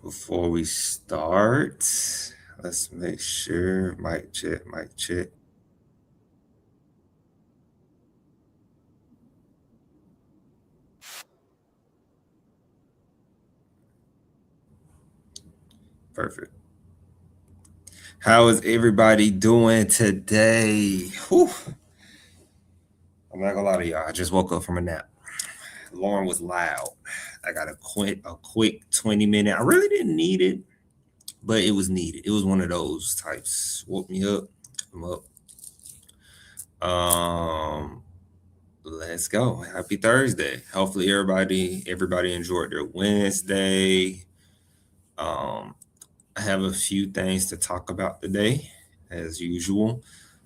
Before we start, let's make sure. Mic check, mic check. Perfect. How is everybody doing today? Whew. I'm not gonna lie to y'all. I just woke up from a nap. Alarm was loud. I got a quick 20-minute. I really didn't need it, but it was needed. It was one of those types. Woke me up. I'm up. Um, let's go. Happy Thursday. Hopefully everybody enjoyed their Wednesday. I have a few things to talk about today, as usual.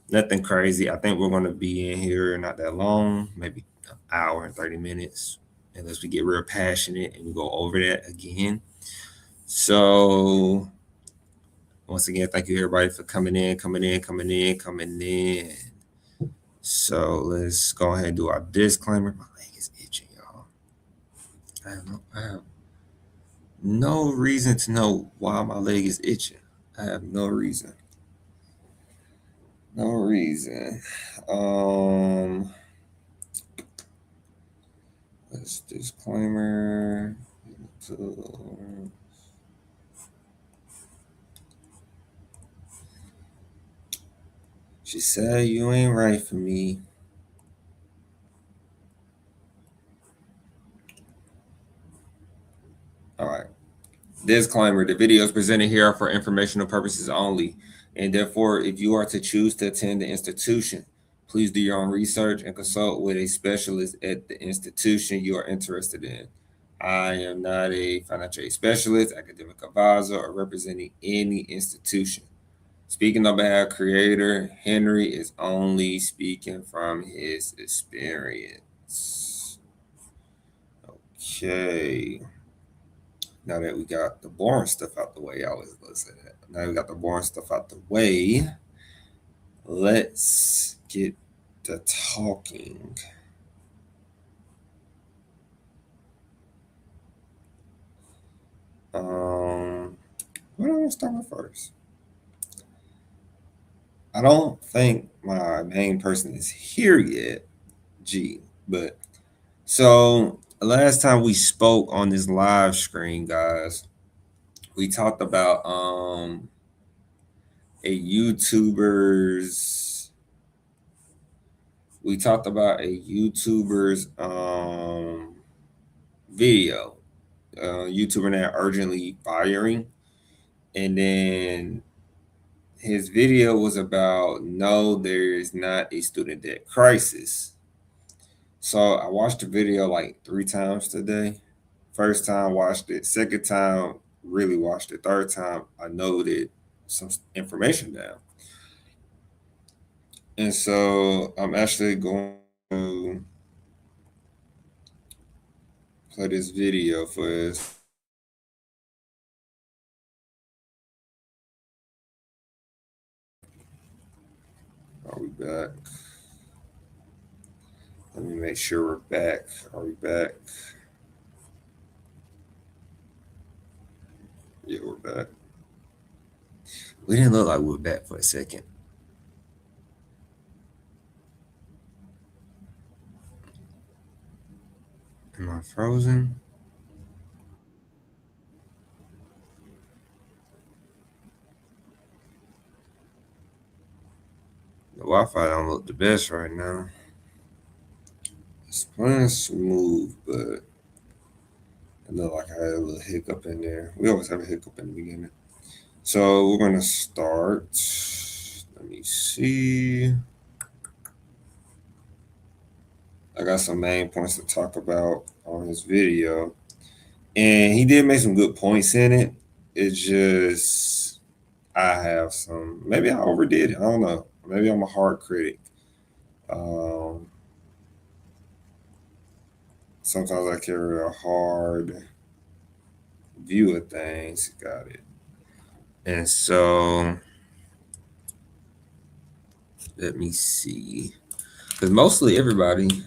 Nothing crazy. I think we're going to be in here not that long, maybe an hour and 30 minutes, unless we get real passionate and we go over that again. So, once again, thank you everybody for coming in. So, let's go ahead and do our disclaimer. My leg is itching, y'all. I have no reason to know why my leg is itching. I have no reason. No reason. Let's disclaimer. She said you ain't right for me. All right. Disclaimer: the videos presented here are for informational purposes only, and therefore, if you are to choose to attend the institution, please do your own research and consult with a specialist at the institution you are interested in. I am not a financial aid specialist, academic advisor, or representing any institution. Speaking on behalf of creator, Henry is only speaking from his experience. Okay. Now that we got the boring stuff out the way, I always say that. Now we got the boring stuff out the way. Let's get to talking. What do I want to start with first? I don't think my main person is here yet, but so last time we spoke on this live screen, guys, we talked about a YouTuber's video, YouTuber now urgently firing, and then his video was about no, there is not a student debt crisis. So I watched the video like 3 times today. First time watched it, second time really watched it, third time I noted some information down. And so I'm actually going to play this video for us. Are we back? Let me make sure we're back. Are we back? Yeah, we're back. We didn't look like we were back for a second. Am I frozen? The Wi-Fi don't look the best right now. It's playing smooth, but it looked like I had a little hiccup in there. We always have a hiccup in the beginning. So we're gonna start. Let me see. I got some main points to talk about on his video. And he did make some good points in it. It's just I have some, maybe I overdid it. I don't know. Maybe I'm a hard critic. Sometimes I carry a hard view of things. Got it. And so let me see. Because mostly everybody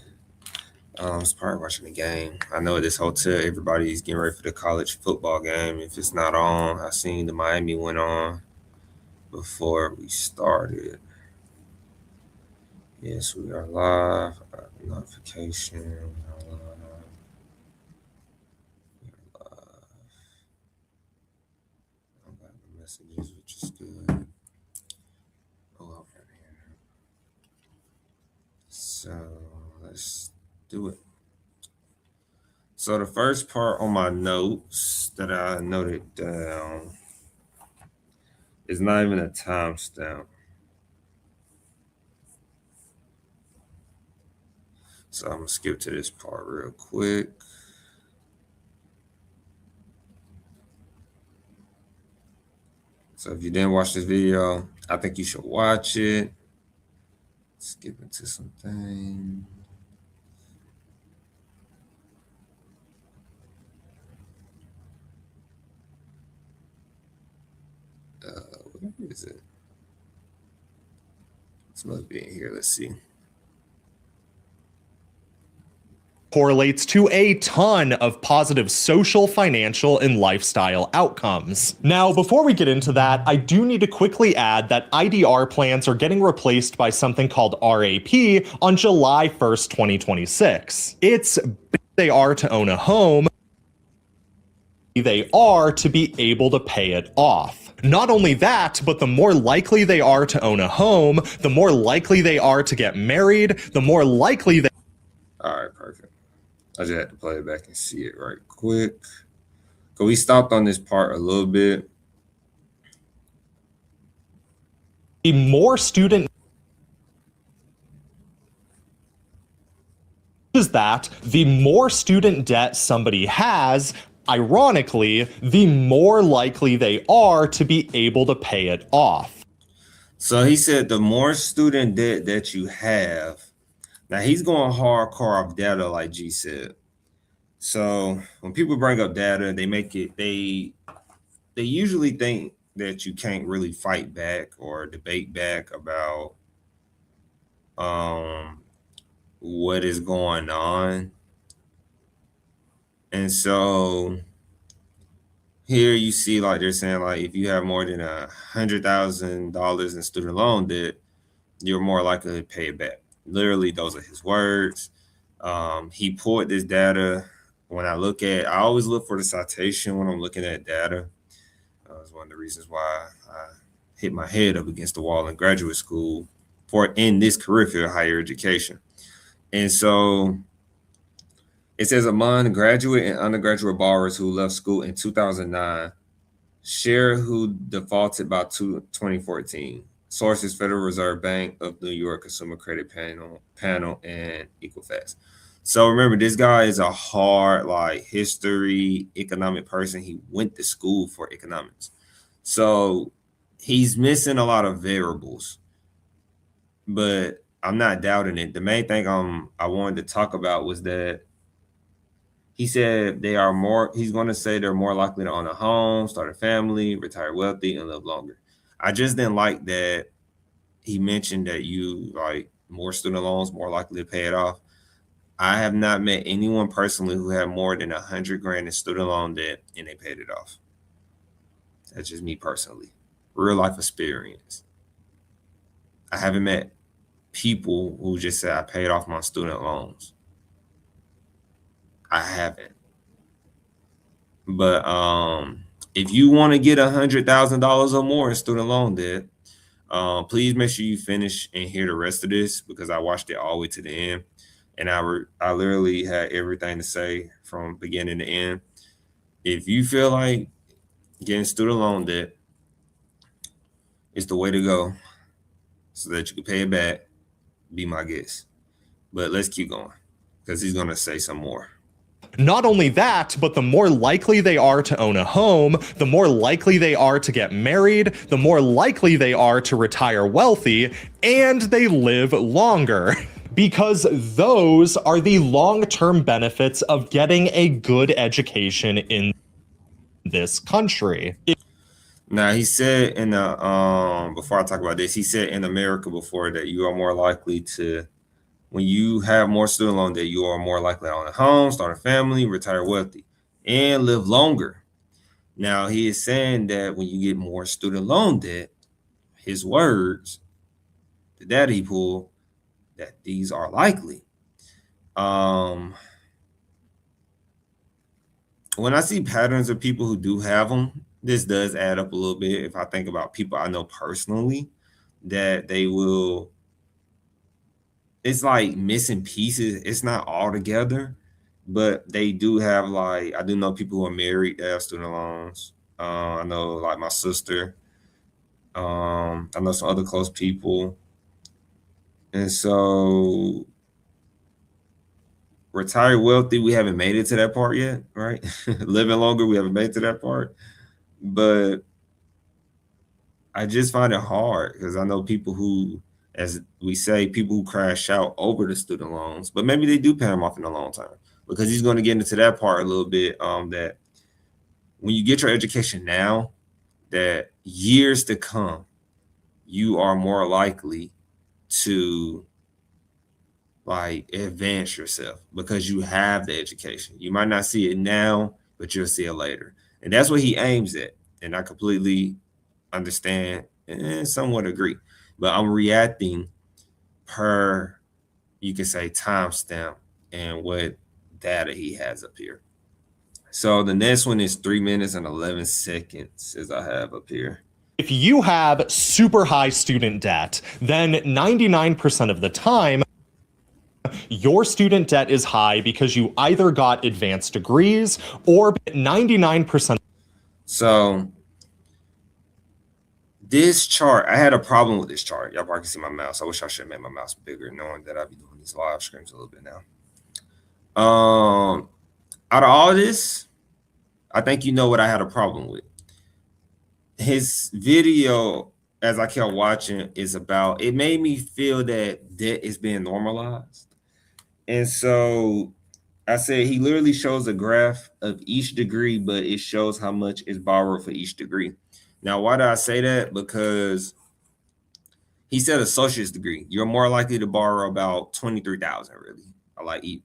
It's probably watching the game. I know at this hotel, everybody's getting ready for the college football game. If it's not on, I seen the Miami went on before we started. Yes, we are live. Notification. We are live. I got the messages, which is good. Oh, right here. So let's do it. So the first part on my notes that I noted down is not even a timestamp. So I'm gonna skip to this part real quick. So if you didn't watch this video, I think you should watch it. Skip into some things. Where is it? It's must be in here. Let's see. Correlates to a ton of positive social, financial, and lifestyle outcomes. Now, before we get into that, I do need to quickly add that IDR plans are getting replaced by something called RAP on July 1st, 2026. It's they are to own a home, they are to be able to pay it off. Not only that, but the more likely they are to own a home, the more likely they are to get married, the more likely they... All right, perfect. I just had to play it back and see it right quick. Cause we stopped on this part a little bit. The more student is that, the more student debt somebody has, ironically, the more likely they are to be able to pay it off. So he said the more student debt that you have, now he's going hardcore off data, like G said. So when people bring up data, they make it they usually think that you can't really fight back or debate back about what is going on. And so here you see like they're saying like if you have more than $100,000 in student loan debt, you're more likely to pay it back. Literally, those are his words. He pulled this data. When I always look for the citation when I'm looking at data. It's one of the reasons why I hit my head up against the wall in graduate school in this career field, higher education. And so it says among graduate and undergraduate borrowers who left school in 2009, share who defaulted by 2014. Sources: Federal Reserve Bank of New York Consumer Credit Panel and Equifax. So remember, this guy is a hard history, economic person. He went to school for economics. So he's missing a lot of variables, but I'm not doubting it. The main thing I wanted to talk about was that he said he's going to say they're more likely to own a home, start a family, retire wealthy, and live longer. I just didn't like that he mentioned that more student loans, more likely to pay it off. I have not met anyone personally who had more than $100,000 in student loan debt and they paid it off. That's just me personally. Real life experience. I haven't met people who just said I paid off my student loans. I haven't. But if you want to get $100,000 or more in student loan debt, please make sure you finish and hear the rest of this because I watched it all the way to the end. And I literally had everything to say from beginning to end. If you feel like getting student loan debt is the way to go so that you can pay it back, be my guest. But let's keep going because he's going to say some more. Not only that, but the more likely they are to own a home, the more likely they are to get married, the more likely they are to retire wealthy, and they live longer. Because those are the long-term benefits of getting a good education in this country. Now, he said in the before I talk about this, he said in America before that you are more likely to When you have more student loan debt, you are more likely to own a home, start a family, retire wealthy, and live longer. Now, he is saying that when you get more student loan debt, his words, the data he pulled, that these are likely. When I see patterns of people who do have them, this does add up a little bit. If I think about people I know personally, that they will, it's like missing pieces. It's not all together, but they do have, like, I do know people who are married that have student loans. I know, like, my sister. I know some other close people. And so retire wealthy, we haven't made it to that part yet, right? Living longer, we haven't made it to that part. But I just find it hard because I know people who, as we say, people who crash out over the student loans, but maybe they do pay them off in the long term. Because he's going to get into that part a little bit, that when you get your education now, that years to come, you are more likely to, like, advance yourself because you have the education. You might not see it now, but you'll see it later. And that's what he aims at. And I completely understand and somewhat agree. But I'm reacting per, you could say, timestamp and what data he has up here. So the next one is 3 minutes and 11 seconds, as I have up here. If you have super high student debt, then 99% of the time, your student debt is high because you either got advanced degrees or 99%. So this chart, I had a problem with this chart. Y'all probably can see my mouse. I wish I should have made my mouse bigger, knowing that I'll be doing these live streams a little bit now. Out of all this, I think you know what I had a problem with. His video, as I kept watching, is about, it made me feel that debt is being normalized. And so I said he literally shows a graph of each degree, but it shows how much is borrowed for each degree. Now, why do I say that? Because he said associate's degree, you're more likely to borrow about 23,000. Really,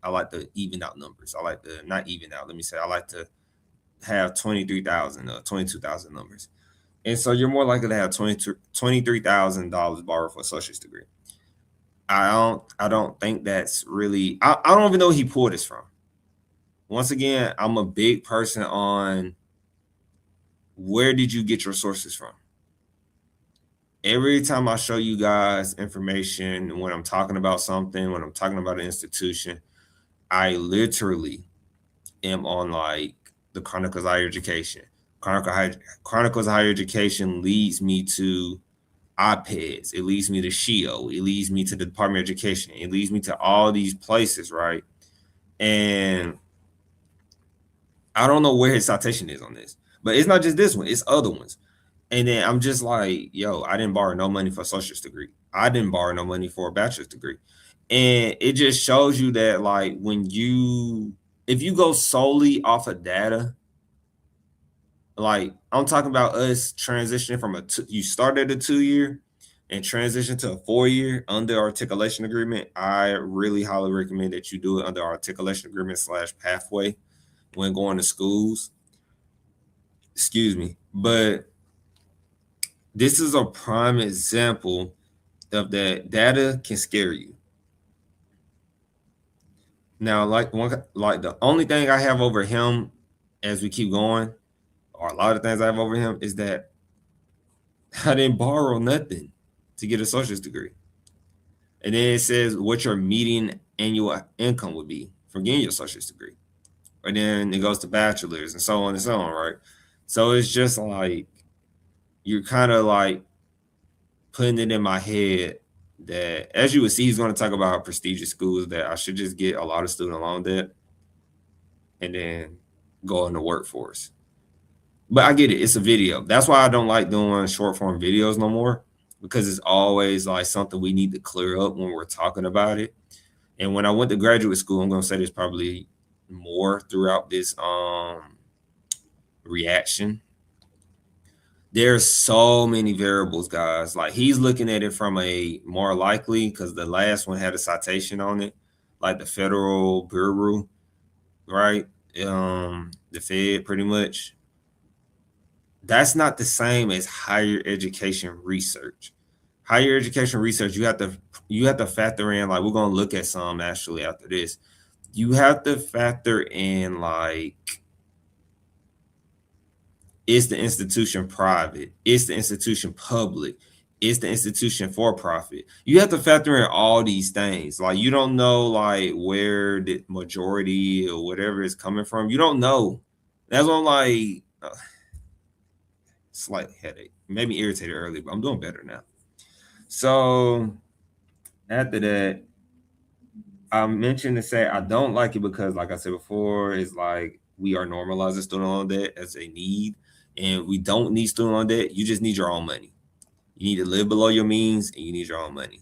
I like to even out numbers. I like to not even out. Let me say I like to have 23,000 or 22,000 numbers. And so you're more likely to have $23,000 borrowed for associate's degree. I don't think that's really, I don't even know where he pulled this from. Once again, I'm a big person on where did you get your sources from? Every time I show you guys information, when I'm talking about something, when I'm talking about an institution, I literally am on, like, the Chronicles of Higher Education. Chronicles of Higher Education leads me to iPads. It leads me to SHIO. It leads me to the Department of Education. It leads me to all these places, right? And I don't know where his citation is on this, but it's not just this one, it's other ones. And then I'm just like, yo, I didn't borrow no money for a associate's degree. I didn't borrow no money for a bachelor's degree. And it just shows you that, like, if you go solely off of data, like, I'm talking about us transitioning from you started a 2-year and transition to a 4-year under articulation agreement. I really highly recommend that you do it under articulation agreement / pathway when going to schools. Excuse me. But this is a prime example of that data can scare you. Now, like the only thing I have over him as we keep going, or a lot of things I have over him, is that I didn't borrow nothing to get an associate's degree. And then it says what your median annual income would be from getting your associate's degree. And then it goes to bachelor's and so on and so on, right? So it's just like, you're kind of like putting it in my head that, as you would see, he's going to talk about prestigious schools, that I should just get a lot of student loan debt and then go in the workforce. But I get it. It's a video. That's why I don't like doing short form videos no more, because it's always like something we need to clear up when we're talking about it. And when I went to graduate school, I'm going to say this probably more throughout this reaction. There's so many variables, guys. Like he's looking at it from a more likely because the last one had a citation on it, like the Federal Bureau, right? The Fed, pretty much. That's not the same as higher education research. Higher education research, you have to factor in, like we're gonna look at some actually after this. You have to factor in, like, is the institution private? Is the institution public? Is the institution for profit? You have to factor in all these things. Like you don't know like where the majority or whatever is coming from. You don't know. That's what I'm like slight headache. Made me irritated earlier, but I'm doing better now. So after that, I mentioned to say I don't like it because, like I said before, it's like we are normalizing student loan debt as a need, and we don't need student loan debt. You just need your own money. You need to live below your means, and you need your own money.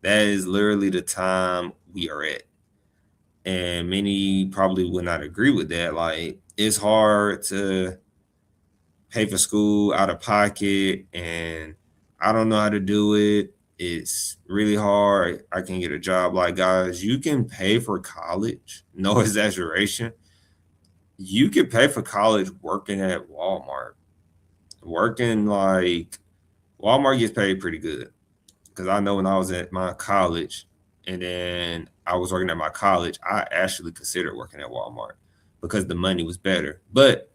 That is literally the time we are at, and many probably would not agree with that. Like it's hard to pay for school out of pocket, and I don't know how to do it. It's really hard. I can get a job. Like, guys, you can pay for college, no exaggeration. You can pay for college working at Walmart. Working like Walmart gets paid pretty good. Because I know when I was at my college and then I was working at my college, I actually considered working at Walmart because the money was better. But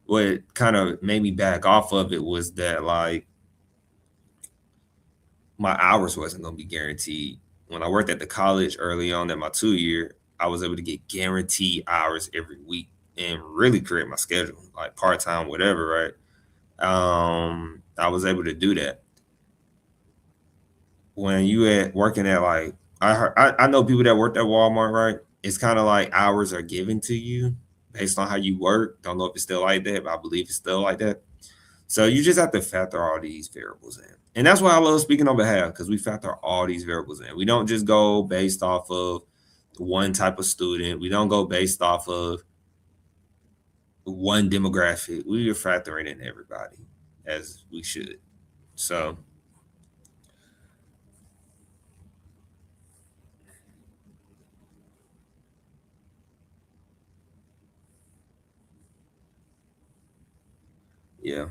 what kind of made me back off of it was that, like, my hours wasn't going to be guaranteed. When I worked at the college early on at my 2 year, I was able to get guaranteed hours every week and really create my schedule, like part time, whatever, right? I was able to do that. When you at working at, like, I know people that worked at Walmart, right? It's kind of like hours are given to you based on how you work. Don't know if it's still like that, but I believe it's still like that. So you just have to factor all these variables in. And that's why I love speaking on behalf, because we factor all these variables in. We don't just go based off of one type of student. We don't go based off of one demographic. We are factoring in everybody as we should. So yeah.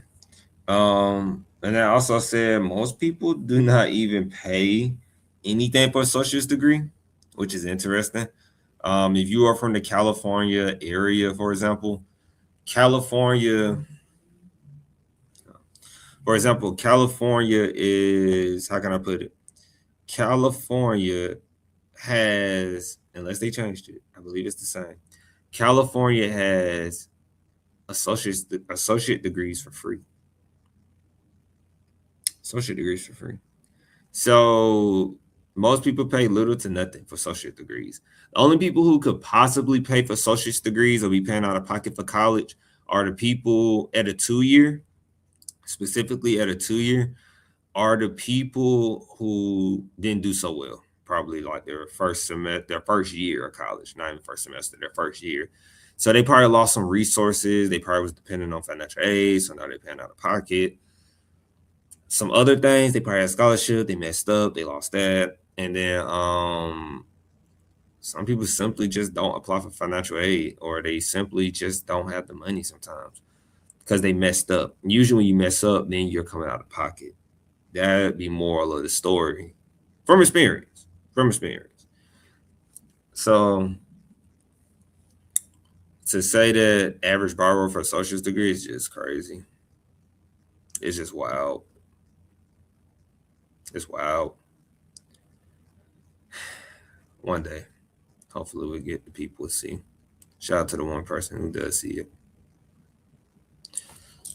And I also said most people do not even pay anything for a associate's degree, which is interesting. If you are from the California area, for example, California, California is, how can I put it? California has, unless they changed it, I believe it's the same. California has associate degrees for free. Associate degrees for free. So most people pay little to nothing for associate degrees. The only people who could possibly pay for associate degrees or be paying out of pocket for college are the people at a 2 year, specifically at a 2 year, are the people who didn't do so well. Probably like their first semester, their first year of college, not even first semester, their first year. So they probably lost some resources. They probably was dependent on financial aid, so now they're paying out of pocket. Some other things, they probably had scholarship, they messed up, they lost that. And then some people simply just don't apply for financial aid, or they simply just don't have the money sometimes because they messed up. Usually when you mess up, then you're coming out of pocket. That'd be moral of the story from experience. From experience. So to say that average borrower for associate's degree is just crazy. It's just wild. It's wild. One day, hopefully we'll get the people to see. Shout out to the one person who does see it.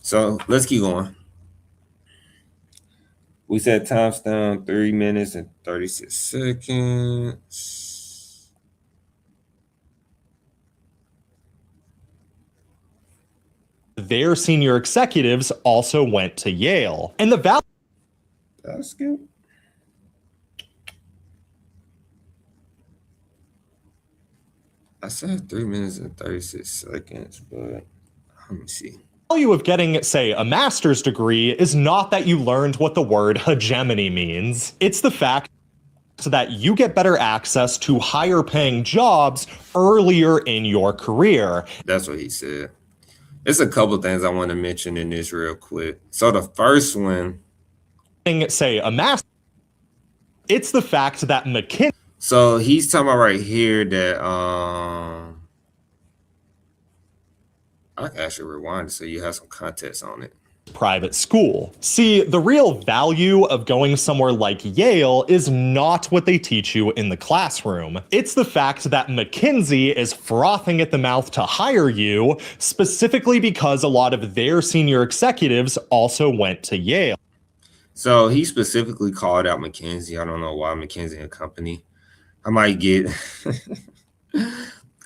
So let's keep going. We said timestamp 3 minutes and 36 seconds. Their senior executives also went to Yale. And the value. That's good. I said 3 minutes and 36 seconds, but let me see. value of getting, say, a master's degree is not that you learned what the word hegemony means. It's the fact that you get better access to higher paying jobs earlier in your career. That's what he said. There's a couple things I want to mention in this real quick. So the first one, say, a master, it's the fact that McKinsey. So he's talking about right here that I can actually rewind so you have some context on it. Private school. See, the real value of going somewhere like Yale is not what they teach you in the classroom. It's the fact that McKinsey is frothing at the mouth to hire you, specifically because a lot of their senior executives also went to Yale. So he specifically called out McKinsey. I don't know why McKinsey and Company. I might get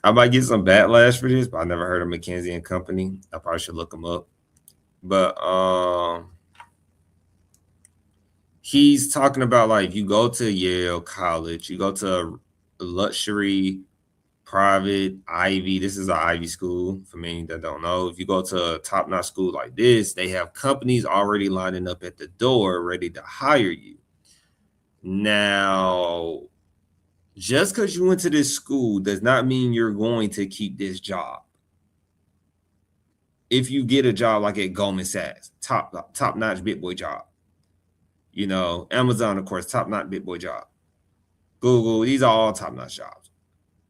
I might get some backlash for this, but I never heard of McKinsey and Company. I probably should look them up. But he's talking about, like, you go to Yale College, you go to a luxury private Ivy. This is an Ivy school for many that don't know. If you go to a top-notch school like this, they have companies already lining up at the door ready to hire you. Now, just because you went to this school does not mean you're going to keep this job. If you get a job like at Goldman Sachs, top-notch big boy job, you know, Amazon, of course, top-notch big boy job, Google, these are all top-notch jobs.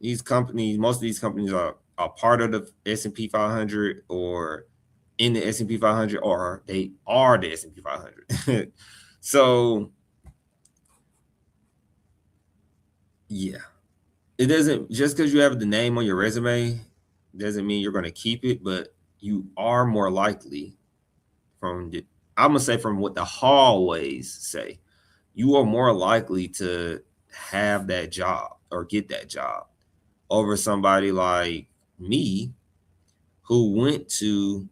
These companies, most of these companies are part of the S&P 500 or in the S&P 500, or they are the S&P 500. So, yeah, it doesn't, just because you have the name on your resume doesn't mean you're going to keep it, but you are more likely, I'm gonna say from what the hallways say, you are more likely to have that job or get that job over somebody like me who went to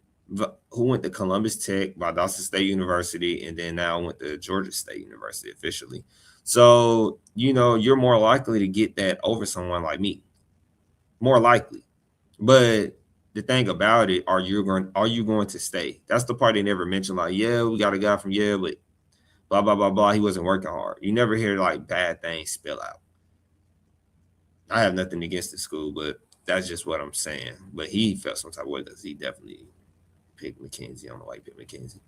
Columbus Tech, Valdosta State University, and then now went to Georgia State University officially. So, you know, you're more likely to get that over someone like me. More likely. But the thing about it, are you going to stay? That's the part they never mentioned. Like, yeah, we got a guy from Yale, but blah, blah, blah, blah. He wasn't working hard. You never hear like bad things spill out. I have nothing against the school, but that's just what I'm saying. But he felt some type of way because he definitely picked McKinsey. I don't know why he picked McKinsey.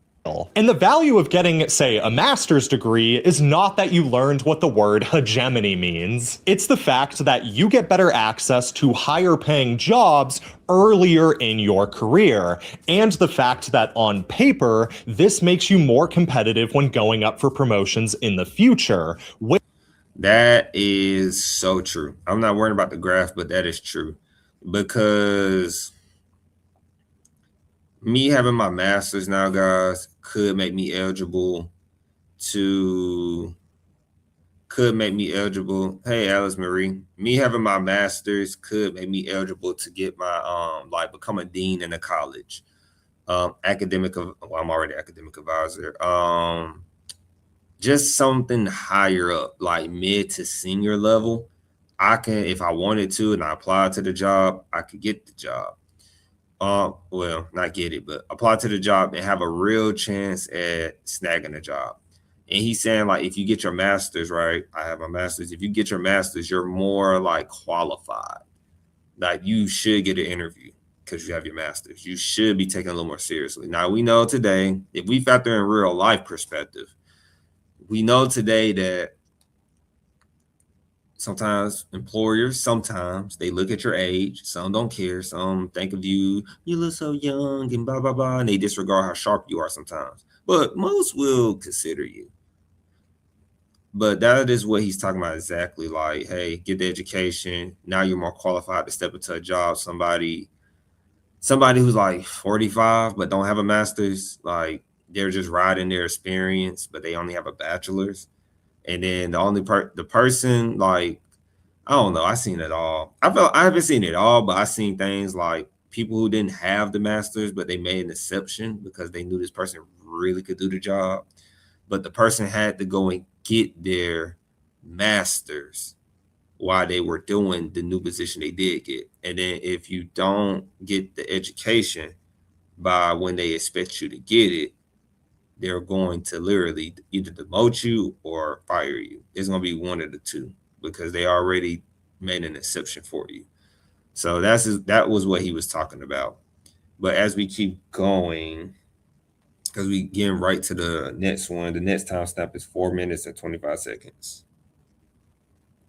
And the value of getting, say, a master's degree is not that you learned what the word hegemony means. It's the fact that you get better access to higher paying jobs earlier in your career, and the fact that on paper, this makes you more competitive when going up for promotions in the future. That is so true. I'm not worried about the graph, but that is true, because me having my master's now, guys, could make me eligible. Hey, Alice Marie, me having my master's could make me eligible to get my become a dean in a college. I'm already academic advisor. Just something higher up, like mid to senior level. I can, if I wanted to, and I applied to the job, I could get the job. Well, not get it, but apply to the job and have a real chance at snagging a job. And he's saying, like, if you get your master's, right? I have a master's. If you get your master's, you're more like qualified. Like, you should get an interview because you have your master's. You should be taken a little more seriously. Now, we know today, if we factor in real life perspective, we know today that sometimes employers, they look at your age. Some don't care. Some think of you look so young and blah, blah, blah. And they disregard how sharp you are sometimes. But most will consider you. But that is what he's talking about exactly. Like, hey, get the education. Now you're more qualified to step into a job. Somebody who's like 45 but don't have a master's, like, they're just riding their experience, but they only have a bachelor's. And then the person, like, I don't know, I seen it all. I haven't seen it all, but I seen things like people who didn't have the master's, but they made an exception because they knew this person really could do the job. But the person had to go and get their master's while they were doing the new position they did get. And then if you don't get the education, by when they expect you to get it, they're going to literally either demote you or fire you. It's going to be one of the two because they already made an exception for you. So that was what he was talking about. But as we keep going, because we getting right to the next one, the next timestamp is 4 minutes and 25 seconds.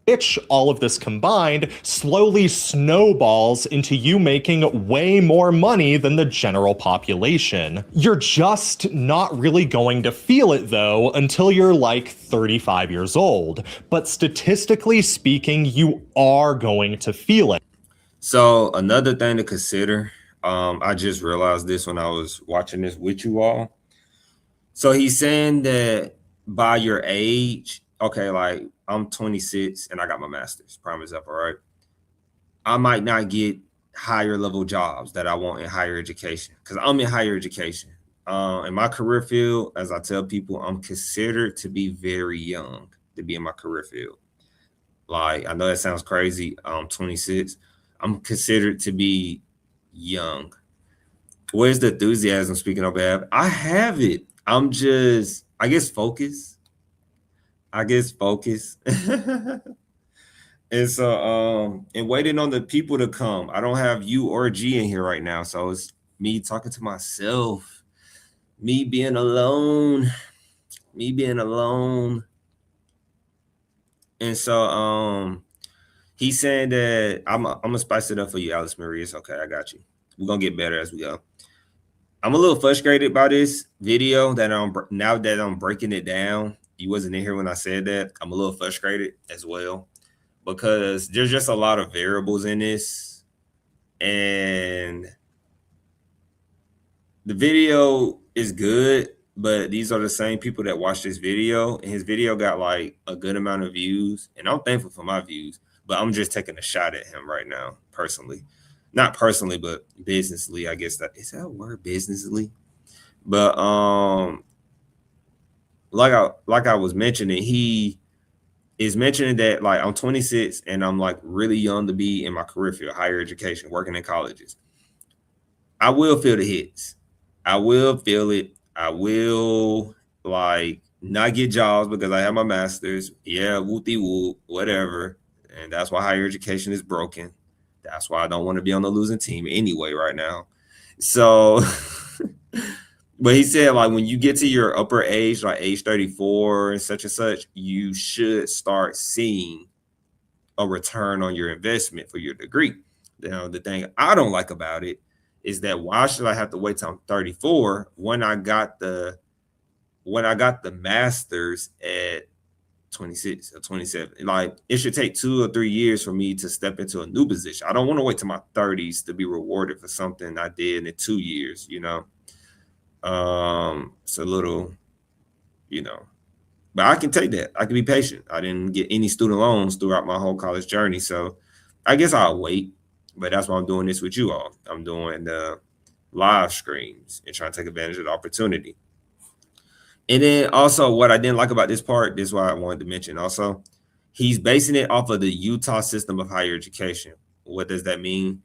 Which, all of this combined, slowly snowballs into you making way more money than the general population. You're just not really going to feel it, though, until you're like 35 years old. But statistically speaking, you are going to feel it. So another thing to consider, I just realized this when I was watching this with you all. So he's saying that by your age, okay, like I'm 26 and I got my master's, prime example, right? I might not get higher level jobs that I want in higher education because I'm in higher education. In my career field, as I tell people, I'm considered to be very young to be in my career field. Like, I know that sounds crazy. I'm 26. I'm considered to be young. Where's the enthusiasm speaking on behalf? I have it. I'm just, I guess, focus. And so, and waiting on the people to come. I don't have you or G in here right now. So it's me talking to myself, me being alone. And so, he's saying that I'm gonna spice it up for you, Alice Marie. It's okay. I got you. We're gonna get better as we go. I'm a little frustrated by this video now that I'm breaking it down. You wasn't in here when I said that. I'm a little frustrated as well because there's just a lot of variables in this, and the video is good, but these are the same people that watch this video, and his video got like a good amount of views, and I'm thankful for my views, but I'm just taking a shot at him right now, personally. Not personally, but businessly, I guess. That is that a word, businessly? But like I was mentioning, he is mentioning that like I'm 26 and I'm like really young to be in my career field, higher education, working in colleges. I will feel the hits. I will feel it. I will like not get jobs because I have my master's. Yeah, whoopty whoop, whatever. And that's why higher education is broken. That's why I don't want to be on the losing team anyway right now. So, but he said like when you get to your upper age, like age 34 and such, you should start seeing a return on your investment for your degree. Now, the thing I don't like about it is that why should I have to wait till I'm 34 when I got the master's at 26 or 27? Like it should take 2 or 3 years for me to step into a new position. I don't want to wait to my 30s to be rewarded for something I did in 2 years, you know. It's a little, you know, but I can take that. I can be patient. I didn't get any student loans throughout my whole college journey, so I guess I'll wait. But that's why I'm doing this with you all. I'm doing the live streams and trying to take advantage of the opportunity. And then also what I didn't like about this part, this is why I wanted to mention also, he's basing it off of the Utah system of higher education. What does that mean?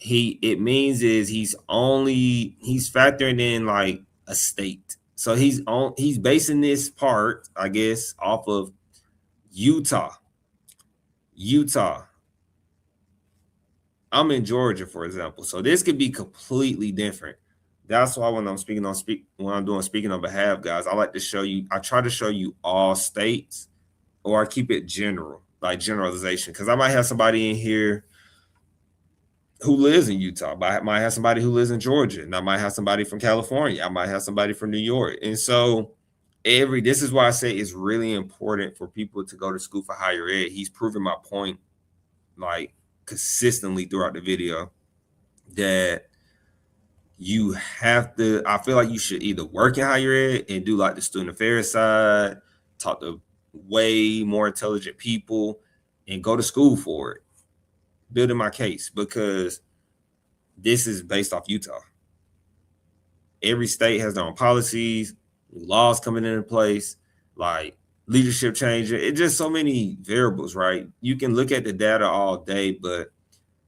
It means he's factoring in like a state. So he's basing this part, I guess, off of Utah. I'm in Georgia, for example. So this could be completely different. That's why when I'm speaking on behalf, guys, I like to show you, I try to show you all states, or I keep it general, like generalization. Because I might have somebody in here who lives in Utah, but I might have somebody who lives in Georgia, and I might have somebody from California. I might have somebody from New York. And so this is why I say it's really important for people to go to school for higher ed. He's proven my point like consistently throughout the video that you have to, I feel like you should either work in higher ed and do like the student affairs side, talk to way more intelligent people, and go to school for it. Building my case, because this is based off Utah. Every state has their own policies, laws coming into place, like leadership change. It's just so many variables, right? You can look at the data all day, but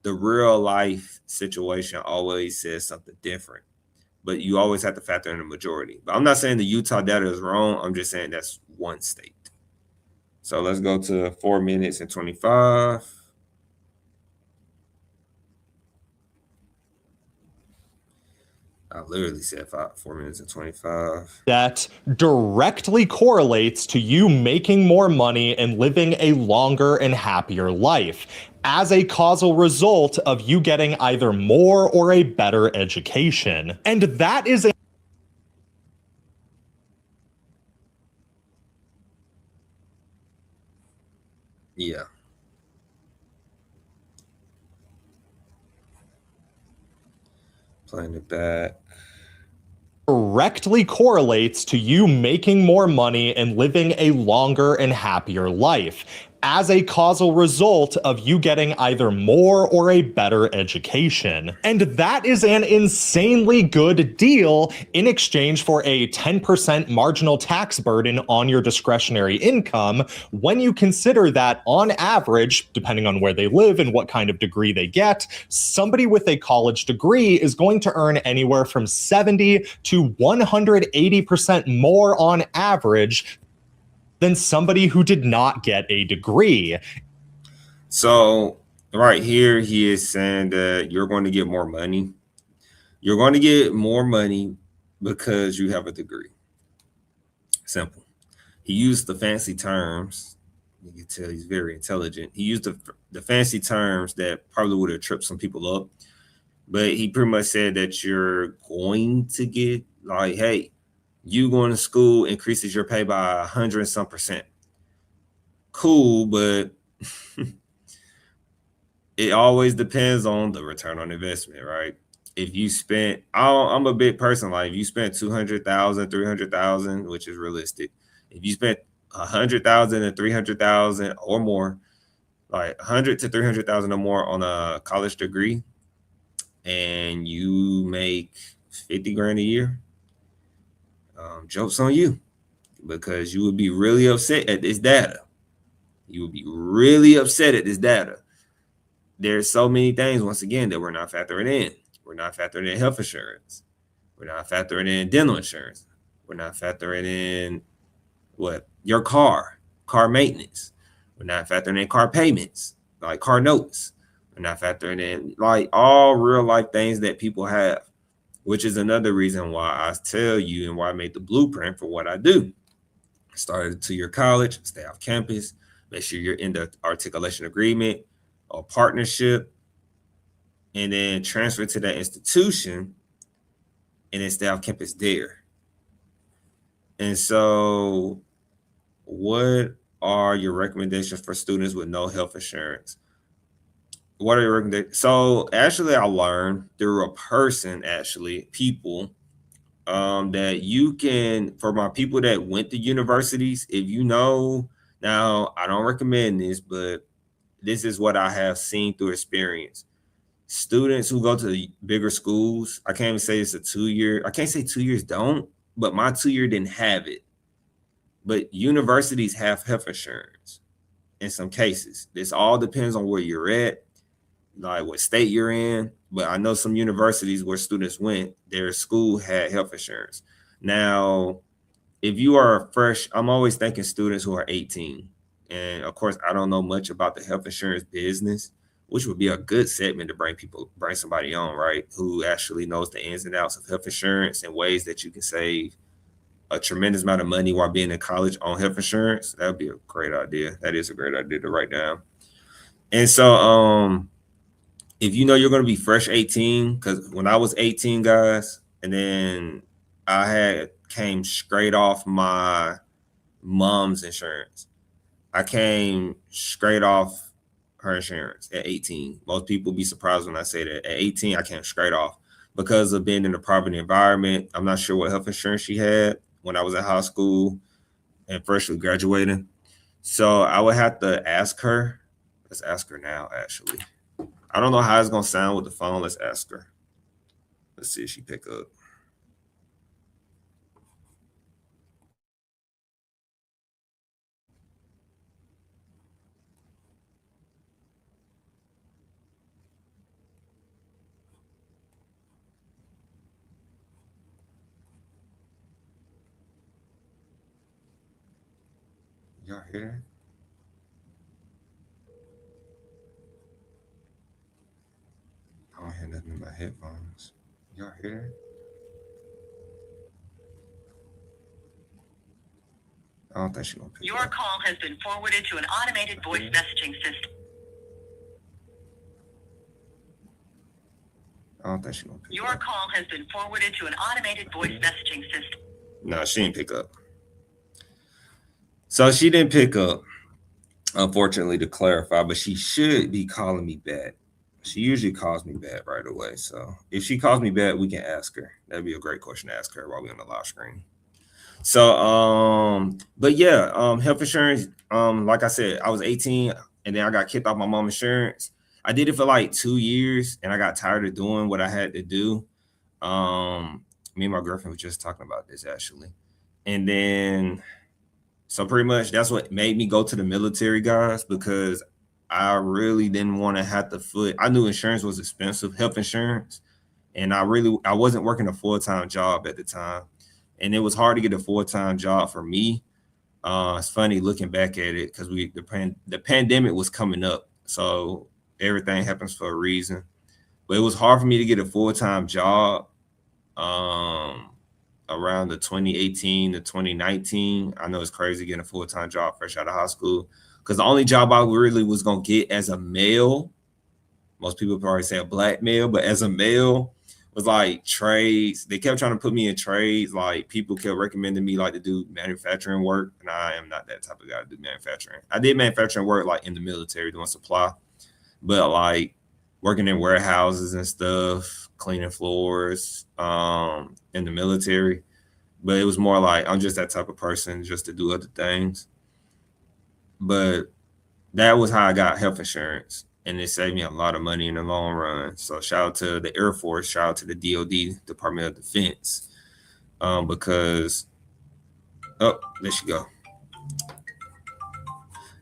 the real life situation always says something different, but you always have to factor in the majority. But I'm not saying the Utah data is wrong. I'm just saying that's one state. So let's go to 4 minutes and 25. I literally said 4 minutes and 25. That directly correlates to you making more money and living a longer and happier life as a causal result of you getting either more or a better education. And that is Yeah. Playing it back. Directly correlates to you making more money and living a longer and happier life as a causal result of you getting either more or a better education. And that is an insanely good deal in exchange for a 10% marginal tax burden on your discretionary income when you consider that on average, depending on where they live and what kind of degree they get, somebody with a college degree is going to earn anywhere from 70 to 180% more on average than somebody who did not get a degree. So right here, he is saying that you're going to get more money. You're going to get more money because you have a degree. Simple. He used the fancy terms. You can tell he's very intelligent. He used the fancy terms that probably would have tripped some people up. But he pretty much said that you're going to get, like, hey, you going to school increases your pay by 100 and some percent. Cool, but it always depends on the return on investment, right? If you spent, I'm a big person, like if you spent 200,000, 300,000, which is realistic. If you spent 100,000 and 300,000 or more, like 100 to 300,000 or more on a college degree, and you make 50 grand a year, jokes on you, because you would be really upset at this data. You would be really upset at this data. There's so many things, once again, that we're not factoring in. We're not factoring in health insurance. We're not factoring in dental insurance. We're not factoring in what? Your car maintenance. We're not factoring in car payments, like car notes. We're not factoring in like all real life things that people have, which is another reason why I tell you and why I made the blueprint for what I do. Start to your college, stay off campus, make sure you're in the articulation agreement or partnership, and then transfer to that institution and then stay off campus there. And so, what are your recommendations for students with no health insurance? What are your recommendations? So, actually, I learned through a person, people, that you can, for my people that went to universities, if you know, now I don't recommend this, but this is what I have seen through experience. Students who go to the bigger schools, I can't even say it's a 2 year. I can't say 2 years don't, but my 2 year didn't have it. But universities have health insurance in some cases. This all depends on where you're at, like what state you're in. But I know some universities where students went, their school had health insurance. Now, if you are fresh, I'm always thinking students who are 18. And of course, I don't know much about the health insurance business, which would be a good segment to bring somebody on, right? Who actually knows the ins and outs of health insurance and ways that you can save a tremendous amount of money while being in college on health insurance. That would be a great idea. That is a great idea to write down. And so, if you know you're going to be fresh 18, because when I was 18, guys, and then I came straight off my mom's insurance. I came straight off her insurance at 18. Most people be surprised when I say that. At 18, I came straight off because of being in a poverty environment. I'm not sure what health insurance she had when I was in high school and freshly graduating. So I would have to ask her. Let's ask her now, actually. I don't know how it's going to sound with the phone. Let's ask her. Let's see if she pick up. Y'all hear that? I don't hear nothing in my headphones. Y'all hear that? I don't think she's gonna pick Your up. call has been forwarded to an automated voice messaging system. I don't think she's gonna pick up. Your call has been forwarded to an automated voice messaging system. No, she didn't pick up. So she didn't pick up, unfortunately, to clarify, but she should be calling me back. She usually calls me back right away. So if she calls me back, we can ask her. That'd be a great question to ask her while we're on the live screen. So, but yeah, health insurance, like I said, I was 18 and then I got kicked off my mom's insurance. I did it for like 2 years and I got tired of doing what I had to do. Me and my girlfriend was just talking about this actually. And then, so pretty much that's what made me go to the military, guys, because I really didn't want to have to foot. I knew insurance was expensive, health insurance, and I wasn't working a full-time job at the time, and it was hard to get a full-time job for me. It's funny looking back at it because the pandemic was coming up, so everything happens for a reason. But it was hard for me to get a full-time job around the 2018 to 2019. I know it's crazy getting a full-time job fresh out of high school because the only job I really was going to get as a male, most people probably say a black male, but as a male was like trades. They kept trying to put me in trades. Like people kept recommending me like to do manufacturing work, and I am not that type of guy to do manufacturing. I did manufacturing work like in the military doing supply, but like working in warehouses and stuff, cleaning floors in the military. But it was more like I'm just that type of person just to do other things. But that was how I got health insurance, and it saved me a lot of money in the long run. So shout out to the Air Force, shout out to the DoD, Department of Defense, because there she go.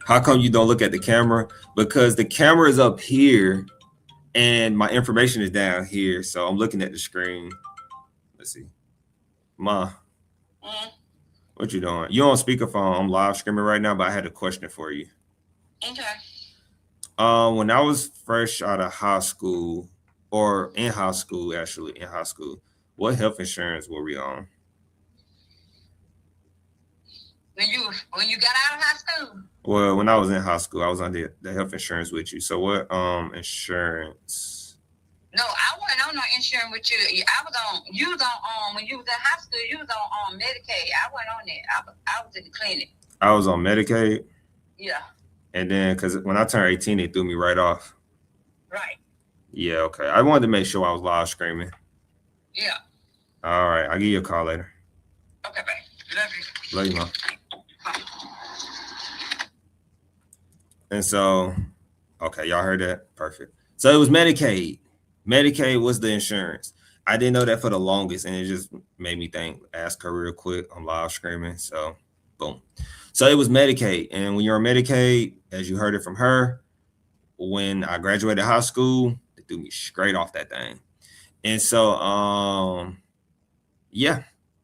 How come you don't look at the camera? Because the camera is up here and my information is down here. So I'm looking at the screen. Let's see. Ma, what you doing? You on speakerphone. I'm live streaming right now, but I had a question for you. Okay. When I was fresh out of high school, or in high school, what health insurance were we on? When you got out of high school? Well, when I was in high school, I was on the health insurance with you. So what insurance? No, I wasn't on no insurance with you. You was on when you was in high school, you was on Medicaid. I wasn't on that. I was in the clinic. I was on Medicaid? Yeah. And then, because when I turned 18, they threw me right off. Right. Yeah, okay. I wanted to make sure I was live streaming. Yeah. All right. I'll give you a call later. Okay, babe. Love you. Love you, Mom. And so, okay, y'all heard that? Perfect. So it was Medicaid. Medicaid was the insurance. I didn't know that for the longest, and it just made me think, ask her real quick. I'm live streaming, so boom. So it was Medicaid. And when you're on Medicaid, as you heard it from her, when I graduated high school, they threw me straight off that thing. And so, yeah,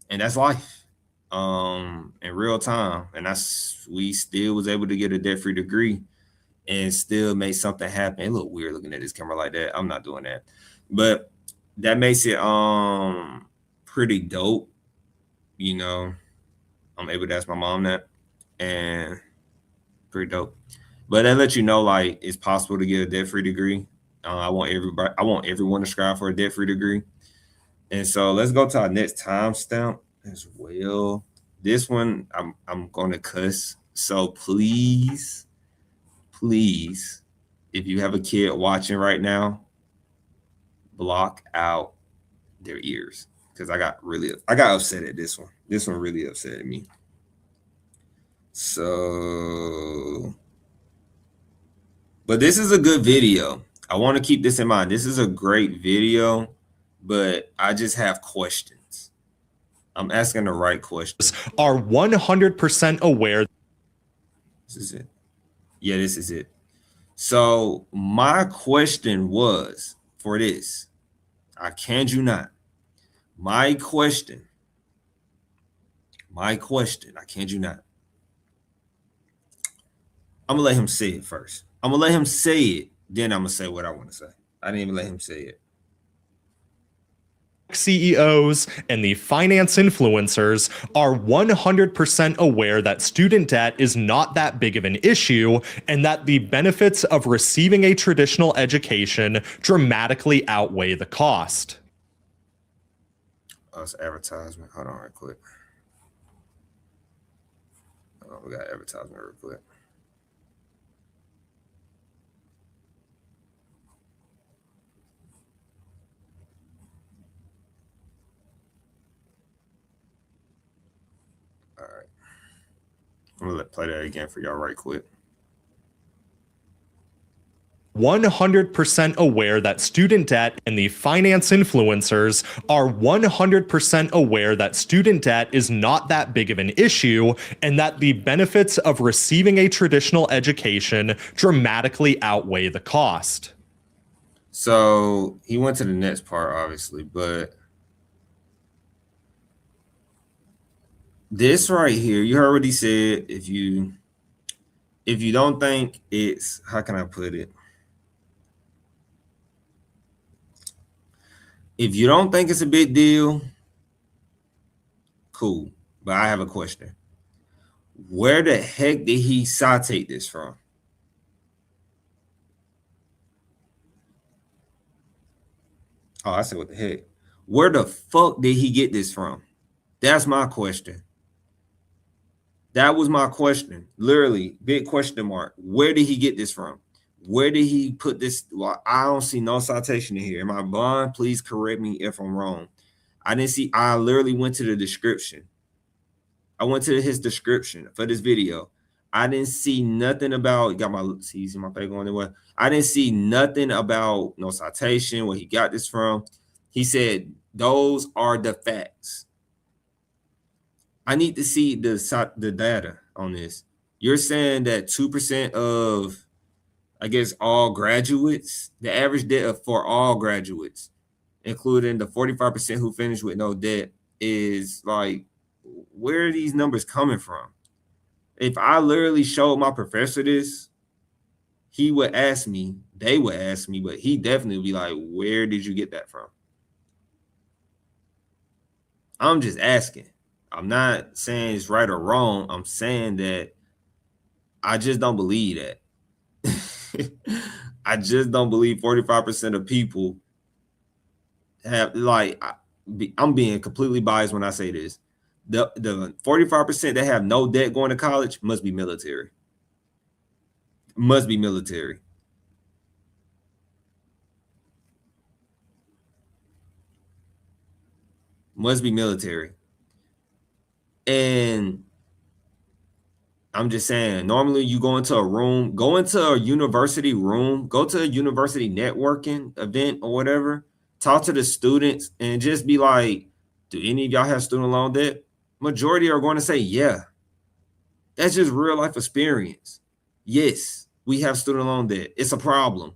and that's life in real time. And we still was able to get a debt-free degree and still make something happen. It look weird looking at this camera like that. I'm not doing that. But that makes it pretty dope. You know, I'm able to ask my mom that, and pretty dope. But that lets you know like it's possible to get a debt-free degree. I want everyone to strive for a debt-free degree. And so let's go to our next timestamp as well. This one I'm gonna cuss. So please, if you have a kid watching right now, block out their ears, because I got upset at this one. This one really upset me. So, but this is a good video. I want to keep this in mind. This is a great video, but I just have questions. I'm asking the right questions. Are 100% aware. This is it. Yeah, this is it. So my question was for this. I kid you not. My question, I kid you not. I'm gonna let him say it first. I'm gonna let him say it, then I'm gonna say what I want to say. I didn't even let him say it. CEOs and the finance influencers are 100% aware that student debt is not that big of an issue and that the benefits of receiving a traditional education dramatically outweigh the cost. Oh, it's advertisement. Hold on right quick. Oh, we got advertisement real quick. All right. I'm gonna play that again for y'all right quick. 100% aware that student debt and the finance influencers are 100% aware that student debt is not that big of an issue and that the benefits of receiving a traditional education dramatically outweigh the cost. So he went to the next part, obviously, but this right here, you heard what he said. If you don't think it's, how can I put it? If you don't think it's a big deal, cool. But I have a question. Where the heck did he citate this from? Oh, I said, what the heck? Where the fuck did he get this from? That's my question. That was my question. Literally, big question mark. Where did he get this from? Where did he put this? Well, I don't see no citation in here. Am I blind? Please correct me if I'm wrong. I didn't see. I literally went to the description. I went to his description for this video. I didn't see nothing about. Got my see my face going there. I didn't see nothing about no citation. Where he got this from? He said those are the facts. I need to see the data on this. You're saying that 2% of, I guess, all graduates, the average debt for all graduates, including the 45% who finished with no debt, is like, where are these numbers coming from? If I literally showed my professor this, he would ask me, they would ask me, but he definitely would be like, where did you get that from? I'm just asking. I'm not saying it's right or wrong. I'm saying that I just don't believe that. I just don't believe 45% of people have, like, I'm being completely biased when I say this. The 45% that have no debt going to college must be military. Must be military. Must be military. And I'm just saying, normally you go into a room, go into a university room, go to a university networking event or whatever, talk to the students and just be like, do any of y'all have student loan debt? Majority are going to say, yeah. That's just real life experience. Yes, we have student loan debt. It's a problem.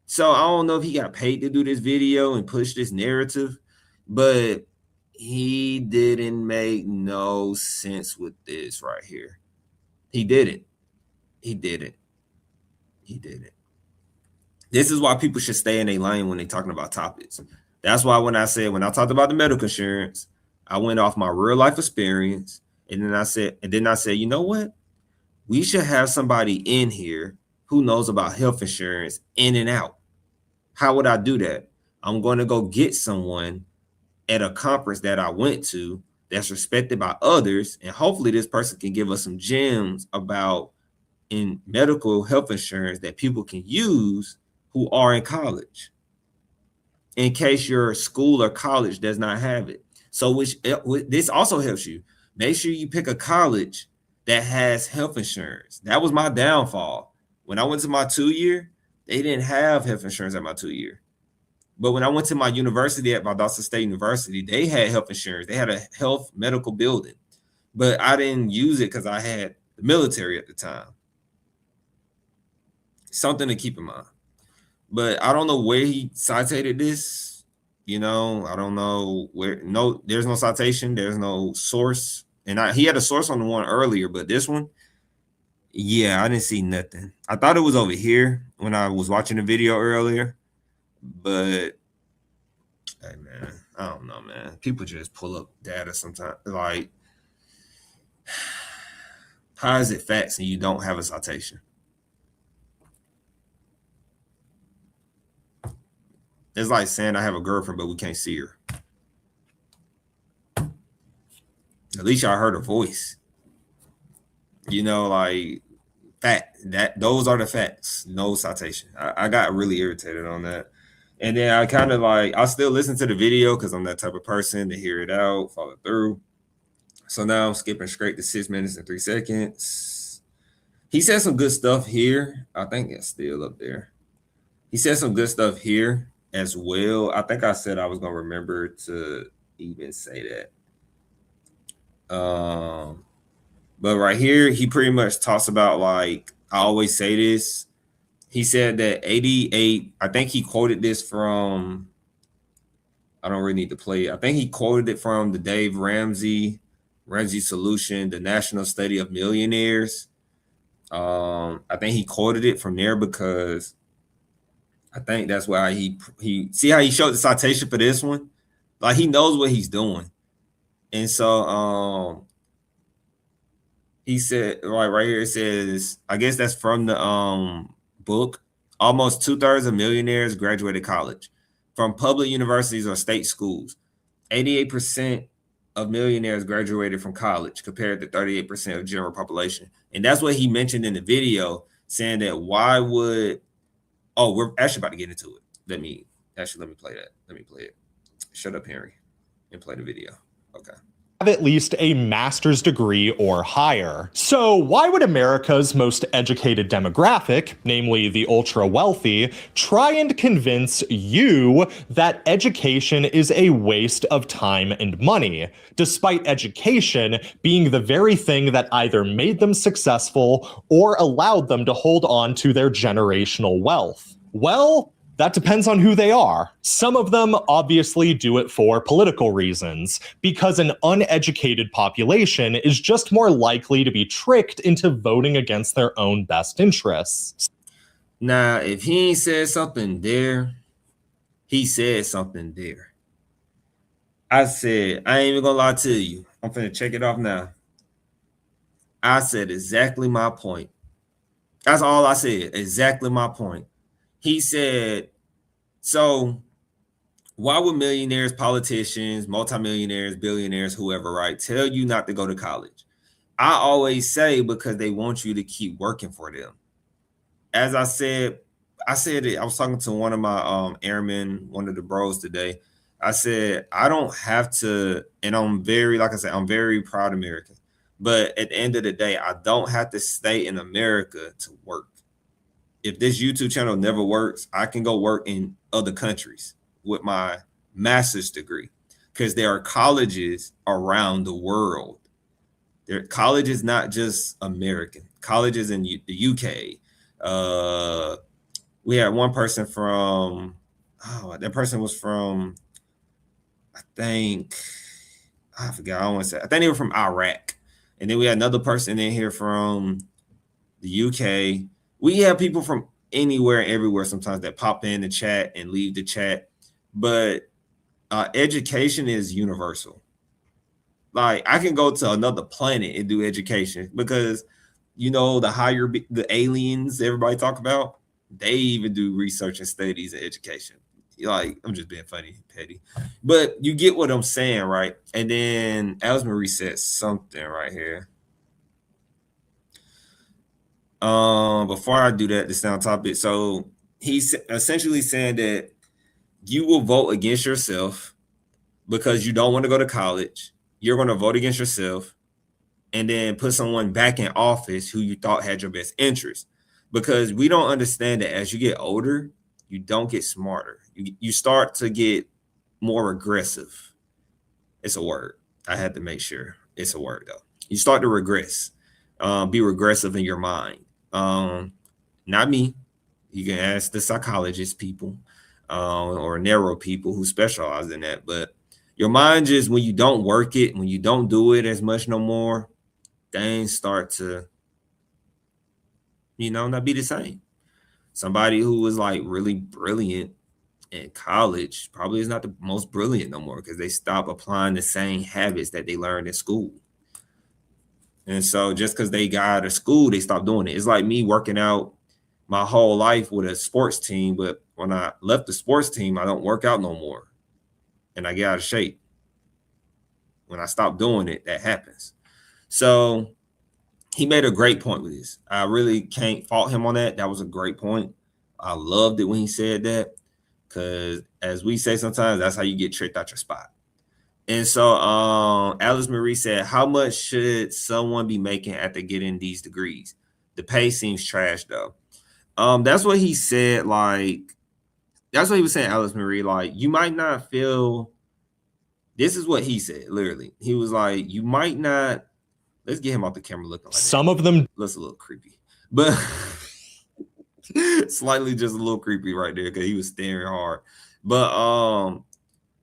So I don't know if he got paid to do this video and push this narrative, but he didn't make no sense with this right here. He didn't. He didn't. He didn't. This is why people should stay in their lane when they're talking about topics. That's why when I talked about the medical insurance, I went off my real life experience. And then I said, you know what? We should have somebody in here who knows about health insurance in and out. How would I do that? I'm going to go get someone at a conference that I went to that's respected by others. And hopefully this person can give us some gems about in medical health insurance that people can use who are in college, in case your school or college does not have it. So this also helps you. Make sure you pick a college that has health insurance. That was my downfall. When I went to my 2-year, they didn't have health insurance at my 2-year. But when I went to my university at Valdosta State University, they had health insurance. They had a health medical building. But I didn't use it because I had the military at the time. Something to keep in mind. But I don't know where he cited this. You know, I don't know where. No, there's no citation. There's no source. And he had a source on the one earlier, but this one, Yeah, I didn't see nothing. I thought it was over here when I was watching the video earlier, but hey man, I don't know, man. People just pull up data sometimes. Like, how is it facts and you don't have a citation? It's like saying I have a girlfriend, but we can't see her. At least y'all heard her voice. You know, like those are the facts. No citation. I got really irritated on that. And then I kind of like, I still listen to the video because I'm that type of person to hear it out, follow through. So now I'm skipping straight to 6 minutes and 3 seconds. He said some good stuff here. I think it's still up there. He said some good stuff here as well. I think I said I was going to remember to even say that. But right here, he pretty much talks about, like, I always say this. He said that 88, I think he quoted this from, I don't really need to play it. I think he quoted it from the Dave Ramsey Solution, the National Study of Millionaires. I think he quoted it from there because I think that's why he see how he showed the citation for this one? Like, he knows what he's doing. And so he said, right here, it says, I guess that's from the book. Almost 2/3 of millionaires graduated college from public universities or state schools. 88% of millionaires graduated from college compared to 38% of general population. And that's what he mentioned in the video, saying that why would, we're actually about to get into it. Let me play that. Let me play it. Shut up, Henry, and play the video. Okay. Have at least a master's degree or higher. So why would America's most educated demographic, namely the ultra wealthy, try and convince you that education is a waste of time and money, despite education being the very thing that either made them successful or allowed them to hold on to their generational wealth? Well, that depends on who they are. Some of them obviously do it for political reasons, because an uneducated population is just more likely to be tricked into voting against their own best interests. Now, if he ain't said something there, he said something there. I said, I ain't even gonna lie to you. I'm finna check it off now. I said exactly my point. That's all I said, exactly my point. He said, so why would millionaires, politicians, multimillionaires, billionaires, whoever, right, tell you not to go to college? I always say because they want you to keep working for them. As I said it, I was talking to one of my airmen, one of the bros today. I said, I don't have to, and I'm very, like I said, I'm very proud American. But at the end of the day, I don't have to stay in America to work. If this YouTube channel never works, I can go work in other countries with my master's degree, because there are colleges around the world. There are colleges, not just American, colleges in the UK. We had one person from, that person was from, I forgot, I don't want to say, I think they were from Iraq. And then we had another person in here from the UK. We have people from anywhere and everywhere sometimes that pop in the chat and leave the chat. But education is universal. Like, I can go to another planet and do education because, you know, the aliens everybody talk about, they even do research and studies in education. Like, I'm just being funny, petty. But you get what I'm saying, right? And then Ellsbury said something right here. Before I do that, this is on topic. So he's essentially saying that you will vote against yourself because you don't want to go to college. You're going to vote against yourself and then put someone back in office who you thought had your best interest. Because we don't understand that as you get older, you don't get smarter. You start to get more aggressive. It's a word. I had to make sure it's a word, though. You start to regress, be regressive in your mind. Not me. You can ask the psychologist people or neuro people who specialize in that. But your mind just, when you don't work it, when you don't do it as much no more, things start to not be the same. Somebody who was like really brilliant in college probably is not the most brilliant no more because they stop applying the same habits that they learned in school. And so just because they got out of school, they stopped doing it. It's like me working out my whole life with a sports team, but when I left the sports team, I don't work out no more. And I get out of shape. When I stop doing it, that happens. So he made a great point with this. I really can't fault him on that. That was a great point. I loved it when he said that because, as we say sometimes, that's how you get tricked out your spot. And so Alice Marie said, how much should someone be making after getting these degrees? The pay seems trash, though. That's what he said. Like, that's what he was saying, Alice Marie. Like, you might not feel. This is what he said, literally. He was like, you might not. Let's get him off the camera looking like Some that. of them Looks a little creepy, but slightly just a little creepy right there because he was staring hard. But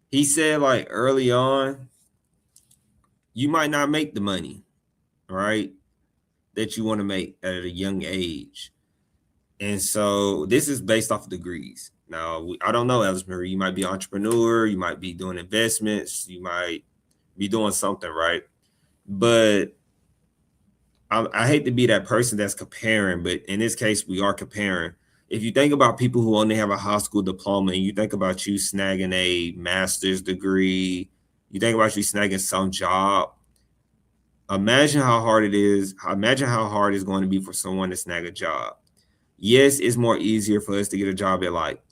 he said like early on, you might not make the money, right, that you want to make at a young age. And so this is based off of degrees. Now, I don't know, Alice Marie, you might be an entrepreneur, you might be doing investments, you might be doing something, right? But I hate to be that person that's comparing, but in this case, we are comparing. If you think about people who only have a high school diploma and you think about you snagging a master's degree, you think about you snagging some job, imagine how hard it is. Imagine how hard it's going to be for someone to snag a job. Yes, it's more easier for us to get a job at like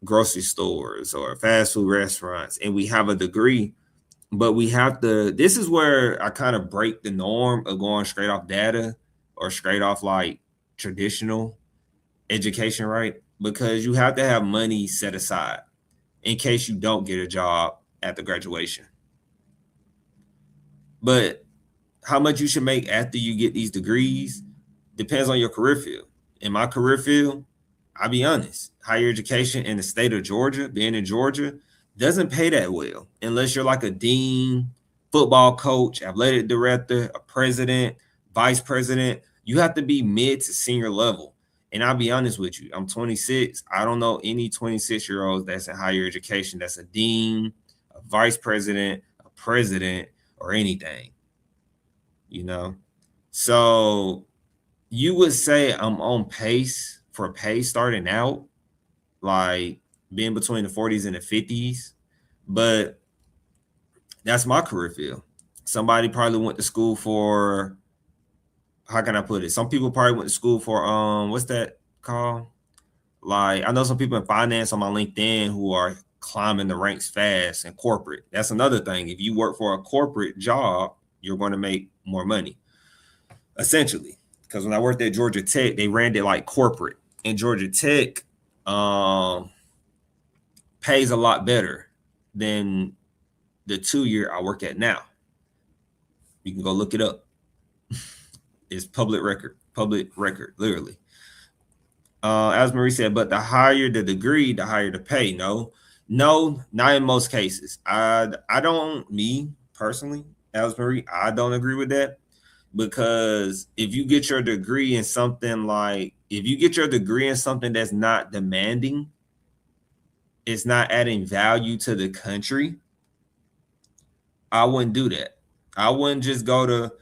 grocery stores or fast food restaurants, and we have a degree. But we have to, this is where I kind of break the norm of going straight off data or straight off like traditional education, right? Because you have to have money set aside in case you don't get a job at the graduation. But how much you should make after you get these degrees depends on your career field. In my career field, I'll be honest, higher education in the state of Georgia, being in Georgia, doesn't pay that well unless you're like a dean, football coach, athletic director, a president, vice president. You have to be mid to senior level. And I'll be honest with you, I'm 26. I don't know any 26-year-olds that's in higher education that's a dean, a vice president, a president, or anything, So you would say I'm on pace for pay starting out, like being between the 40s and the 50s, but that's my career field. Somebody probably went to school for, how can I put it? Some people probably went to school for what's that called? Like, I know some people in finance on my LinkedIn who are climbing the ranks fast in corporate. That's another thing. If you work for a corporate job, you're going to make more money, essentially. Because when I worked at Georgia Tech, they ran it like corporate. And Georgia Tech pays a lot better than the 2-year I work at now. You can go look it up. It's public record, literally. As Marie said, but the higher the degree, the higher the pay. No, not in most cases. I don't, me personally, as Marie, I don't agree with that. Because if you get your degree in something that's not demanding, it's not adding value to the country, I wouldn't do that. I wouldn't just go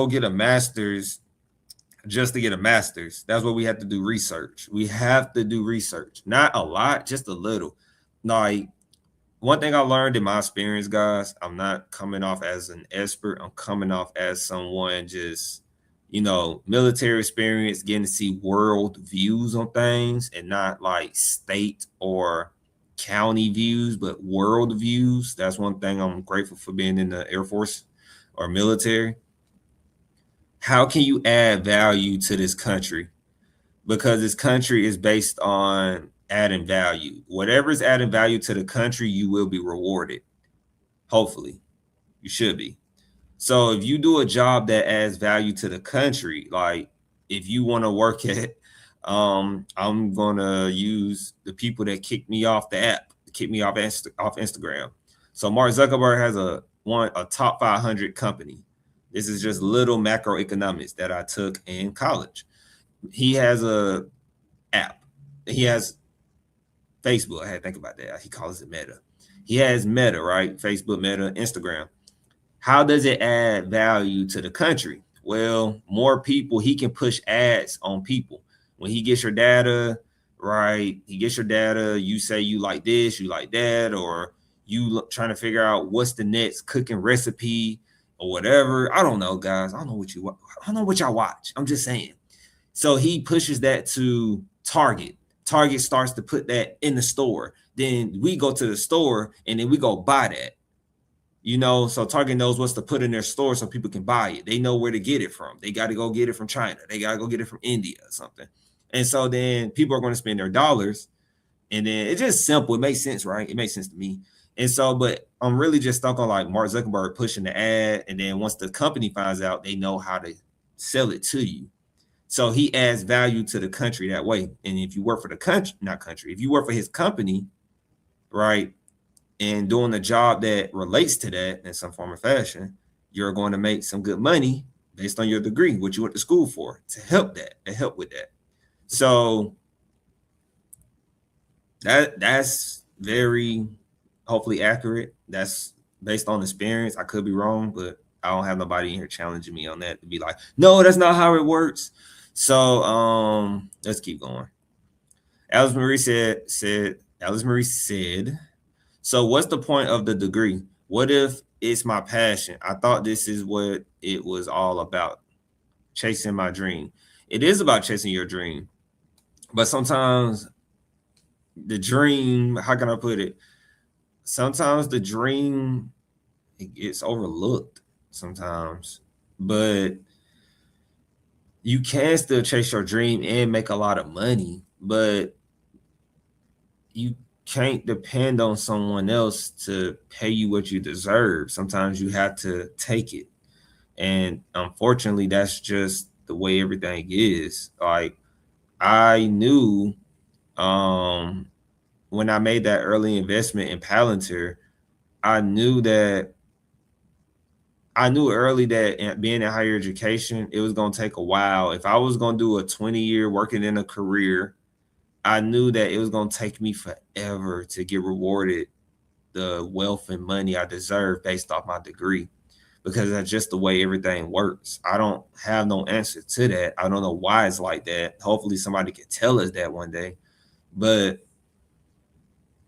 get a master's just to get a master's. That's what we have to do research. We have to do research. Not a lot, just a little. Like, one thing I learned in my experience, guys, I'm not coming off as an expert. I'm coming off as someone just, military experience, getting to see world views on things and not like state or county views, but world views. That's one thing I'm grateful for being in the Air Force or military. How can you add value to this country? Because this country is based on adding value. Whatever is adding value to the country, you will be rewarded. Hopefully, you should be. So if you do a job that adds value to the country, like if you want to work at, I'm going to use the people that kicked me off the app, kicked me off Instagram. So Mark Zuckerberg has a top 500 company. This is just little macroeconomics that I took in college. He has a app. He has Facebook. I had to think about that. He calls it Meta. He has Meta, right? Facebook, Meta, Instagram. How does it add value to the country? Well, more people, he can push ads on people. When he gets your data, right? He gets your data, you say you like this, you like that, or you trying to figure out what's the next cooking recipe or whatever. I don't know, guys. I don't know what y'all watch. I'm just saying. So he pushes that to Target. Target starts to put that in the store. Then we go to the store and then we go buy that. You know, so Target knows what's to put in their store so people can buy it. They know where to get it from. They got to go get it from China. They got to go get it from India or something. And so then people are going to spend their dollars. And then it's just simple. It makes sense, right? It makes sense to me. And so, but I'm really just stuck on like Mark Zuckerberg pushing the ad. And then once the company finds out, they know how to sell it to you. So he adds value to the country that way. And if you work for the country, if you work for his company, right, and doing a job that relates to that in some form or fashion, you're going to make some good money based on your degree, what you went to school for, to help with that. So that's very hopefully accurate. That's based on experience. I could be wrong, but I don't have nobody in here challenging me on that to be like, no, that's not how it works. So let's keep going. Alice Marie said, so what's the point of the degree? What if it's my passion? I thought this is what it was all about, chasing my dream. It is about chasing your dream. But sometimes the dream, how can I put it? Sometimes the dream, it gets overlooked sometimes. But you can still chase your dream and make a lot of money, but you can't depend on someone else to pay you what you deserve. Sometimes you have to take it. And unfortunately, that's just the way everything is. Like I knew when I made that early investment in Palantir, I knew early that being in higher education, it was going to take a while. If I was going to do a 20-year working in a career, I knew that it was going to take me forever to get rewarded the wealth and money I deserve based off my degree, because that's just the way everything works. I don't have no answer to that. I don't know why it's like that. Hopefully somebody can tell us that one day. But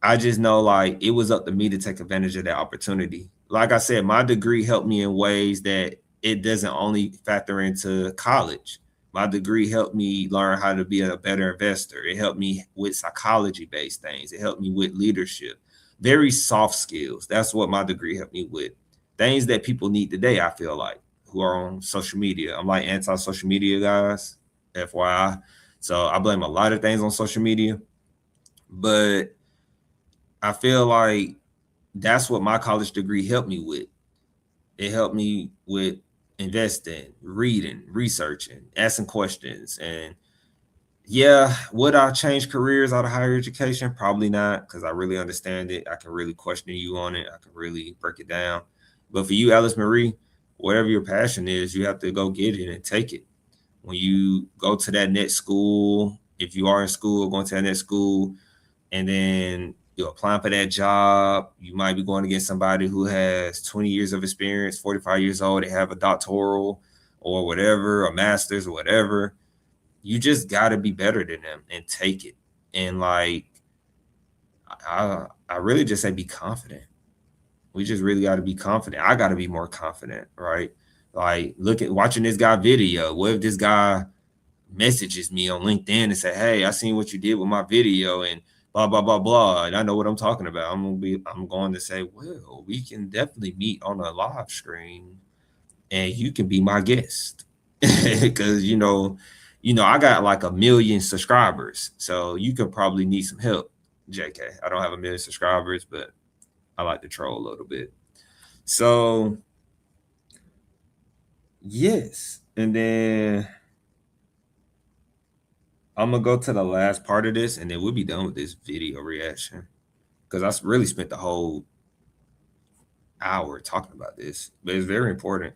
I just know like it was up to me to take advantage of that opportunity. Like I said, my degree helped me in ways that it doesn't only factor into college. My degree helped me learn how to be a better investor. It helped me with psychology-based things. It helped me with leadership, very soft skills. That's what my degree helped me with. Things that people need today, I feel like, who are on social media. I'm like anti-social media guys, FYI. So I blame a lot of things on social media. But I feel like that's what my college degree helped me with. It helped me with investing, reading, researching, asking questions. And yeah, would I change careers out of higher education? Probably not, because I really understand it. I can really question you on it. I can really break it down. But for you, Alice Marie, whatever your passion is, you have to go get it and take it. When you go to that next school, if you are in school, going to that next school, and then you're applying for that job, you might be going against somebody who has 20 years of experience, 45 years old, they have a doctoral or whatever, a master's or whatever. You just got to be better than them and take it. And like, I really just say be confident. We just really got to be confident. I got to be more confident, right? Like watching this guy video. What if this guy messages me on LinkedIn and say, hey, I seen what you did with my video and blah, blah, blah, blah. And I know what I'm talking about. I'm going to say, well, we can definitely meet on a live screen and you can be my guest. Because, you know, I got like 1 million subscribers. So you could probably need some help, JK. I don't have 1 million subscribers, but I like to troll a little bit. So, yes. And then I'm going to go to the last part of this, and then we'll be done with this video reaction, because I really spent the whole hour talking about this, but it's very important.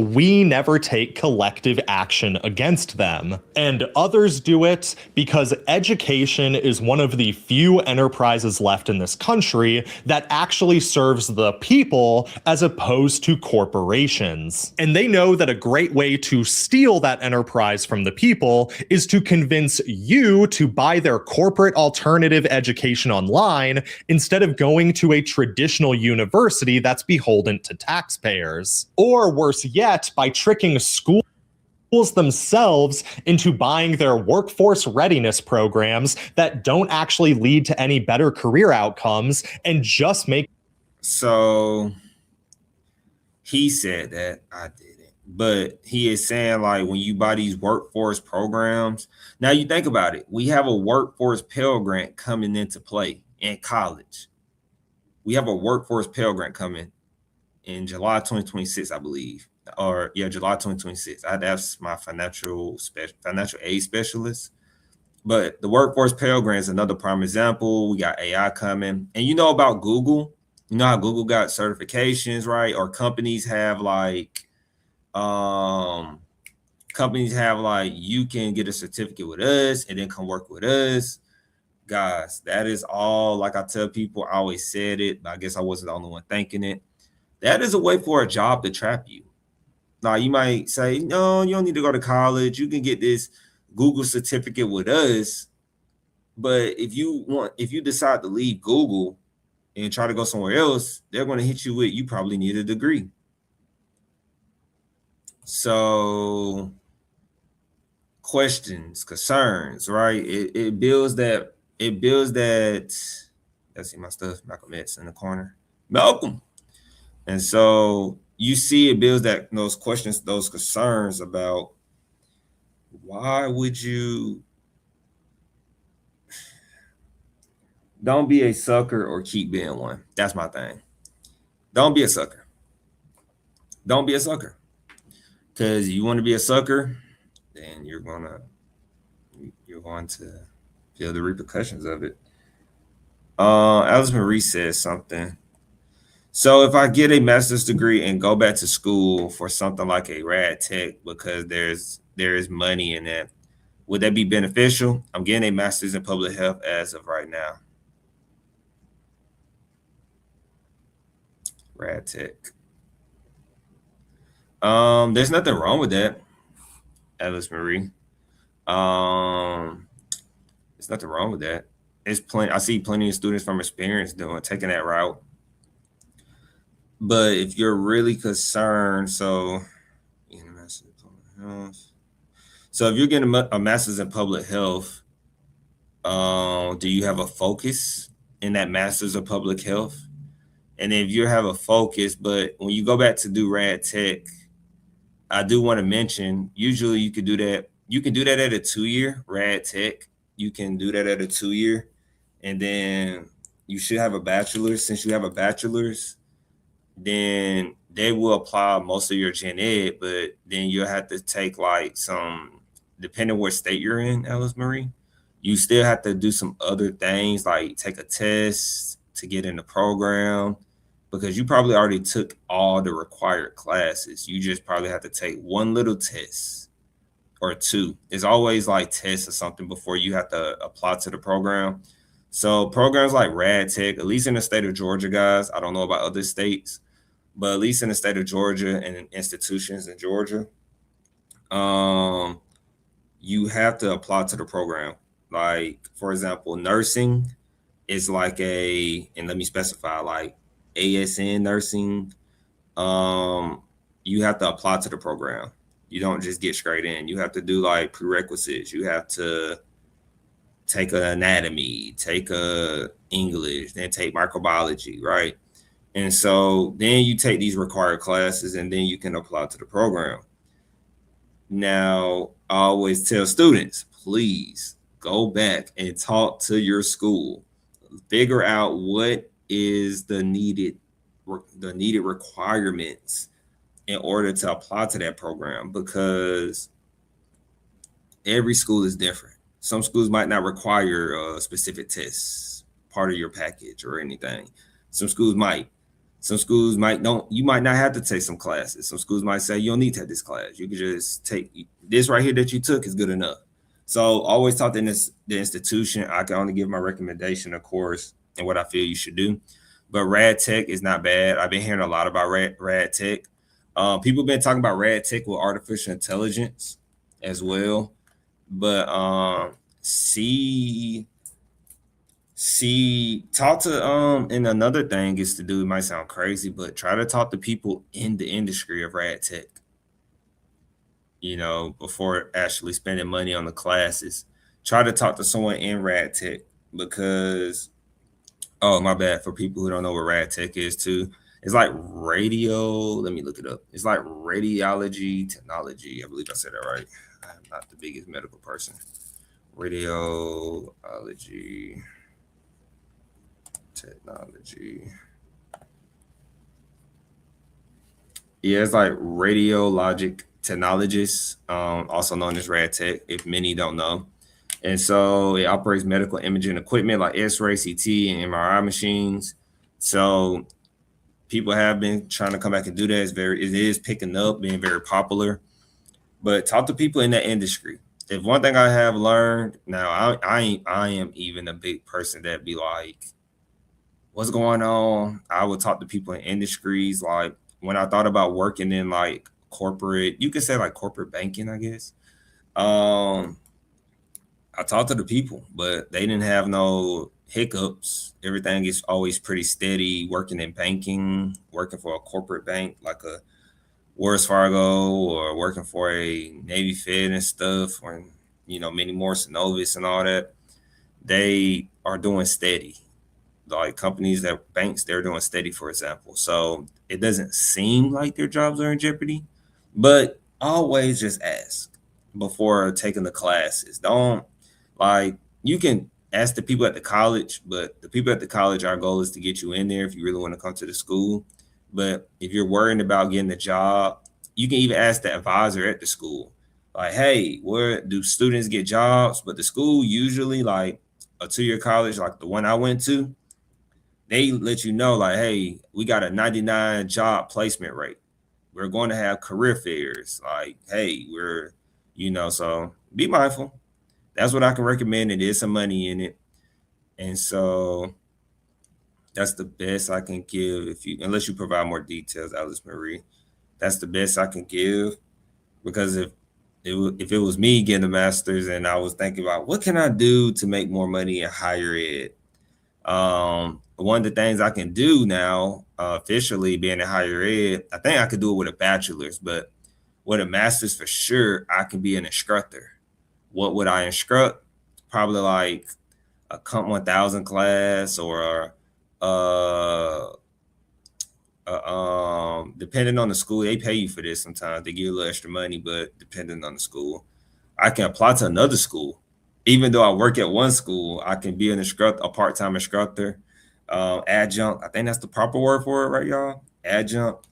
we never take collective action against them. And others do it because education is one of the few enterprises left in this country that actually serves the people as opposed to corporations. And they know that a great way to steal that enterprise from the people is to convince you to buy their corporate alternative education online instead of going to a traditional university that's beholden to taxpayers. Or worse yet, by tricking schools themselves into buying their workforce readiness programs that don't actually lead to any better career outcomes and just make. So he said that, I didn't, but he is saying like when you buy these workforce programs, now you think about it, we have a workforce Pell Grant coming into play in college. We have a workforce Pell Grant coming in July 2026, I believe. July 2026. I'd ask my financial aid specialist. But the workforce Pell Grant is another prime example. We got AI coming. And you know about Google? You know how Google got certifications, right? Or companies have like, you can get a certificate with us and then come work with us. Guys, that is all, like I tell people, I always said it, but I guess I wasn't the only one thinking it. That is a way for a job to trap you. Now, you might say, no, you don't need to go to college. You can get this Google certificate with us. But if you decide to leave Google and try to go somewhere else, they're going to hit you with, you probably need a degree. So questions, concerns, right? It builds that, let's see my stuff, Malcolm X in the corner. Malcolm. And so you see it builds those questions, those concerns about why would you don't be a sucker or keep being one. That's my thing. Don't be a sucker. Don't be a sucker. Because you want to be a sucker, then you're going to feel the repercussions of it. Alice Marie says something. So if I get a master's degree and go back to school for something like a rad tech because there is money in that, would that be beneficial? I'm getting a master's in public health as of right now. Rad tech. There's nothing wrong with that, Alice Marie. There's nothing wrong with that. I see plenty of students from experience taking that route. But if you're really concerned, so if you're getting a master's in public health, do you have a focus in that master's of public health? And if you have a focus, but when you go back to do rad tech, I do want to mention, usually you could do that. You can do that at a 2-year rad tech. You can do that at a 2-year, and then you should have a bachelor's. Since you have a bachelor's, then they will apply most of your gen ed, but then you'll have to take like some, depending on what state you're in, Alice Marie, you still have to do some other things like take a test to get in the program, because you probably already took all the required classes. You just probably have to take one little test or two. It's always like tests or something before you have to apply to the program. So programs like rad tech, at least in the state of Georgia, guys, I don't know about other states, but at least in the state of Georgia and in institutions in Georgia, you have to apply to the program. Like, for example, nursing is like and let me specify, like ASN nursing, you have to apply to the program. You don't just get straight in. You have to do like prerequisites. You have to take an anatomy, take a English, then take microbiology, right? And so then you take these required classes and then you can apply to the program. Now, I always tell students, please go back and talk to your school. Figure out what is the needed requirements in order to apply to that program, because every school is different. Some schools might not require specific tests, part of your package or anything. Some schools might. Some schools you might not have to take some classes. Some schools might say you don't need to take this class. You can just take this right here that you took is good enough. So always talk to the institution. I can only give my recommendation, of course, and what I feel you should do. But rad tech is not bad. I've been hearing a lot about rad tech. People have been talking about rad tech with artificial intelligence as well. But talk to and another thing is to do, it might sound crazy, but try to talk to people in the industry of rad tech, before actually spending money on the classes. Try to talk to someone in rad tech, because my bad, for people who don't know what rad tech is too, it's like let me look it up. It's like radiology technology. I believe I said that right. I'm not the biggest medical person. Radiology technology. Yeah, it's like radiologic technologists, also known as rad tech, if many don't know. And so it operates medical imaging equipment like X-ray, CT, and MRI machines. So people have been trying to come back and do that. It is picking up, being very popular. But talk to people in that industry. If one thing I have learned now, I am even a big person that be like, what's going on? I would talk to people in industries. Like when I thought about working in like corporate, you could say like corporate banking, I guess. I talked to the people, but they didn't have no hiccups. Everything is always pretty steady. Working in banking, working for a corporate bank like a Wells Fargo, or working for a Navy Fed and stuff, or many more Synovus and all that, they are doing steady. Like companies banks, they're doing steady, for example. So it doesn't seem like their jobs are in jeopardy, but always just ask before taking the classes. Don't you can ask the people at the college, but the people at the college, our goal is to get you in there if you really want to come to the school. But if you're worried about getting the job, you can even ask the advisor at the school, like, hey, where do students get jobs? But the school usually, like a 2-year college, like the one I went to, they let you know, like, hey, we got a 99 job placement rate. We're going to have career fairs. Like, hey, so be mindful. That's what I can recommend. It is some money in it. And so that's the best I can give, unless you provide more details, Alice Marie. That's the best I can give, because if it was me getting a master's and I was thinking about what can I do to make more money in higher ed, one of the things I can do now, officially being in higher ed, I think I could do it with a bachelor's, but with a master's for sure, I can be an instructor. What would I instruct? Probably like a Comp 1000 class, or depending on the school, they pay you for this sometimes. They give you a little extra money, but depending on the school, I can apply to another school. Even though I work at one school, I can be an instructor, a part-time instructor, adjunct. I think that's the proper word for it, right, y'all? Adjunct.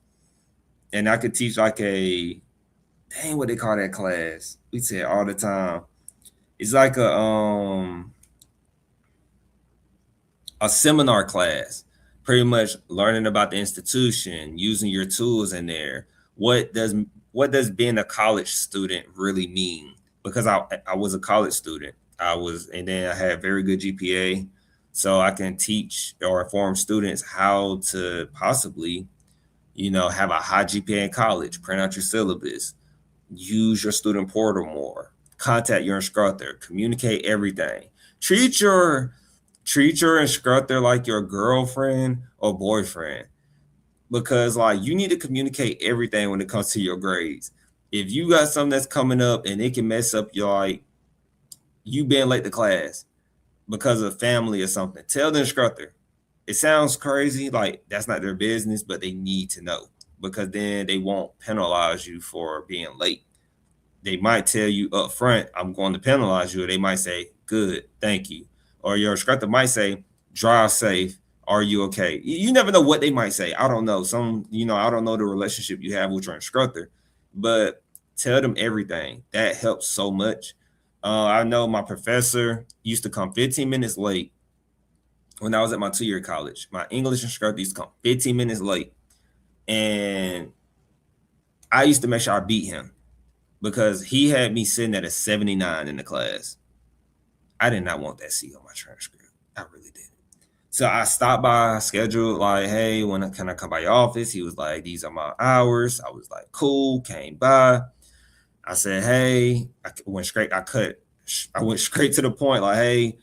And I could teach like what they call that class? We say it all the time. It's like a seminar class, pretty much learning about the institution, using your tools in there. What does being a college student really mean? Because I was a college student. And then I had very good GPA. So I can teach or inform students how to possibly, have a high GPA in college, print out your syllabus, use your student portal more, contact your instructor, communicate everything. Treat your instructor like your girlfriend or boyfriend, because like you need to communicate everything when it comes to your grades. If you got something that's coming up and it can mess up you being late to class because of family or something, tell the instructor. It sounds crazy, like that's not their business, but they need to know, because then they won't penalize you for being late. They might tell you up front, I'm going to penalize you, or they might say, good, thank you. Or your instructor might say, drive safe. Are you okay? You never know what they might say. I don't know. I don't know the relationship you have with your instructor, but tell them everything. That helps so much. I know my professor used to come 15 minutes late when I was at my 2-year college. My English instructor used to come 15 minutes late. And I used to make sure I beat him because he had me sitting at a 79 in the class. I did not want that C on my transcript. I really did. So I stopped by, scheduled, like, hey, can I come by your office? He was like, these are my hours. I was like, cool, came by. I said, hey, I went straight to the point, like, hey,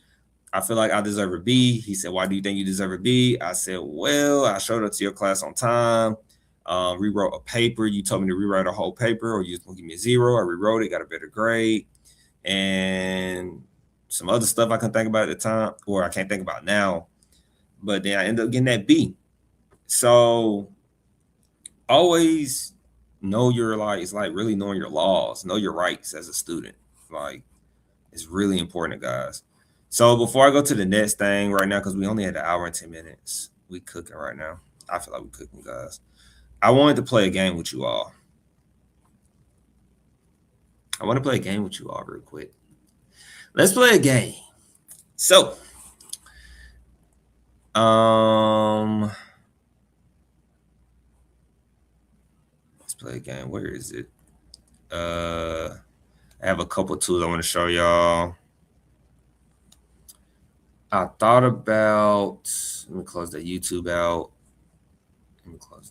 I feel like I deserve a B. He said, why do you think you deserve a B? I said, well, I showed up to your class on time, rewrote a paper. You told me to rewrite a whole paper, or you was gonna give me a 0. I rewrote it, got a better grade. And some other stuff I couldn't think about at the time, or I can't think about now. But then I ended up getting that B. So always know it's like really knowing your laws, know your rights as a student. Like, it's really important, guys. So before I go to the next thing right now, because we only had an hour and 10 minutes, we cooking right now. I feel like we cooking, guys. I wanted to play a game with you all. Real quick. Let's play a game. So, let's play a game. Where is it? I have a couple tools I want to show y'all. I thought about, let me close the YouTube out. Let me close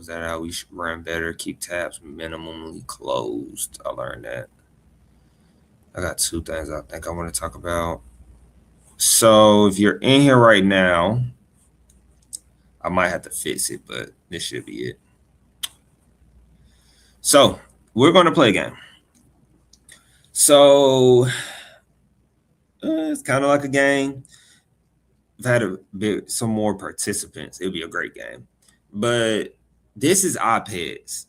that out. We should run better. Keep tabs minimally closed. I learned that. I got 2 things I think I want to talk about. So if you're in here right now, I might have to fix it, but this should be it. So we're going to play a game. So it's kind of like a game. I've had some more participants. It'll be a great game. But this is iPads.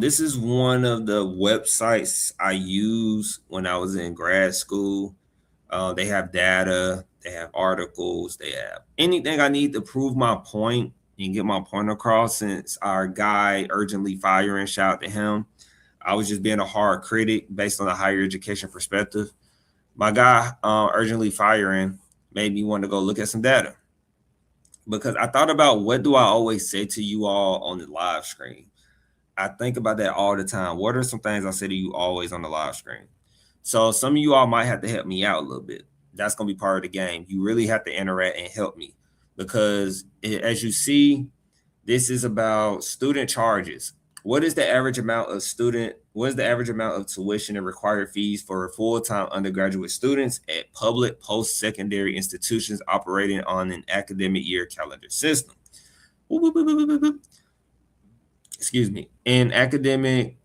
This is one of the websites I used when I was in grad school. They have data, they have articles, they have anything I need to prove my point and get my point across. Since our guy urgently firing, shout out to him. I was just being a hard critic based on a higher education perspective. My guy urgently firing made me want to go look at some data, because I thought about, what do I always say to you all on the live screen? I think about that all the time. What are some things I say to you always on the live screen? So some of you all might have to help me out a little bit. That's going to be part of the game. You really have to interact and help me, because as you see, this is about student charges. What is the average amount of tuition and required fees for full-time undergraduate students at public post-secondary institutions operating on an academic year calendar system? Excuse me. In academic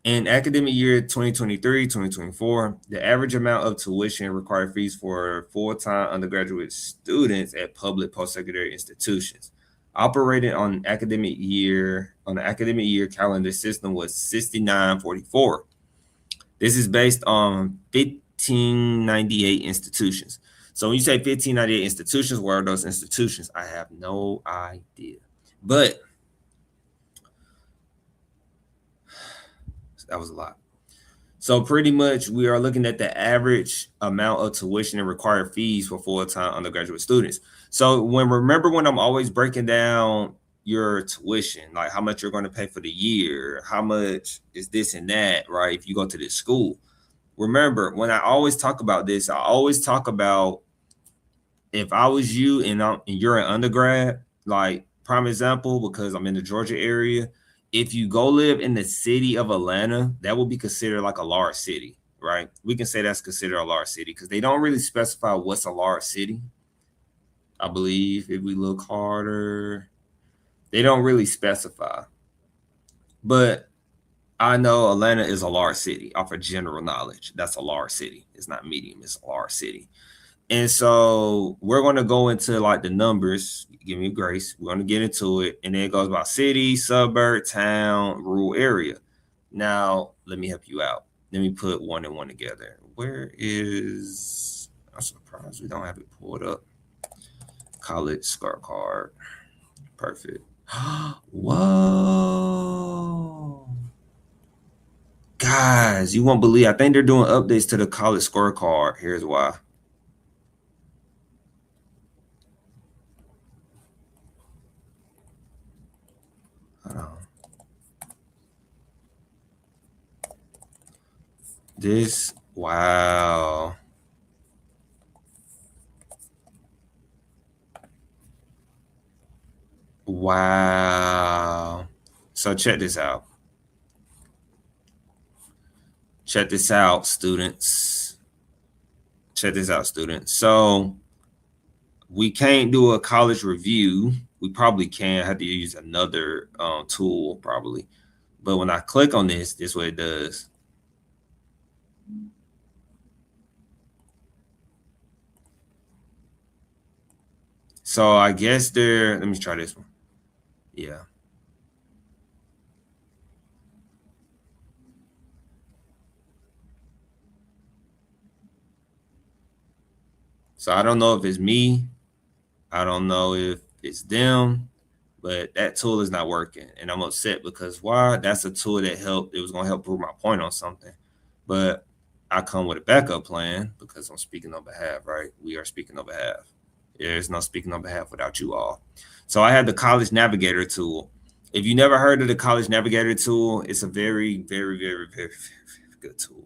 year 2023-2024, the average amount of tuition and required fees for full-time undergraduate students at public post-secondary institutions operating on the academic year calendar system was $69.44. This is based on 1598 institutions. So when you say 1598 institutions, where are those institutions? I have no idea. But that was a lot. So pretty much we are looking at the average amount of tuition and required fees for full-time undergraduate students. So remember when I'm always breaking down your tuition, like how much you're going to pay for the year, how much is this and that, right? If you go to this school, remember when I always talk about this, I always talk about, if I was you and you're an undergrad, like prime example, because I'm in the Georgia area, if you go live in the city of Atlanta, that will be considered like a large city, right? We can say that's considered a large city because they don't really specify what's a large city. I believe if we look harder, they don't really specify. But I know Atlanta is a large city off of general knowledge. That's a large city. It's not medium, it's a large city. And so we're going to go into like the numbers. Give me grace. We're going to get into it. And then it goes about city, suburb, town, rural area. Now, let me help you out. Let me put 1 and 1 together. Where is, I'm surprised we don't have it pulled up. College Scorecard. Perfect. Whoa. Guys, you won't believe, I think they're doing updates to the College Scorecard. Here's why. This, wow. Wow. So check this out. Check this out, students. Check this out, students. So we can't do a college review. We probably can have to use another tool probably. But when I click on this is what it does. So I guess let me try this one. Yeah. So I don't know if it's me. I don't know if it's them, but that tool is not working. And I'm upset because why? That's a tool that helped. It was going to help prove my point on something. But I come with a backup plan because I'm speaking on behalf, right? We are speaking on behalf. There's no speaking on behalf without you all. So I had the College Navigator tool. If you never heard of the College Navigator tool, it's a very, very, very, very, very good tool.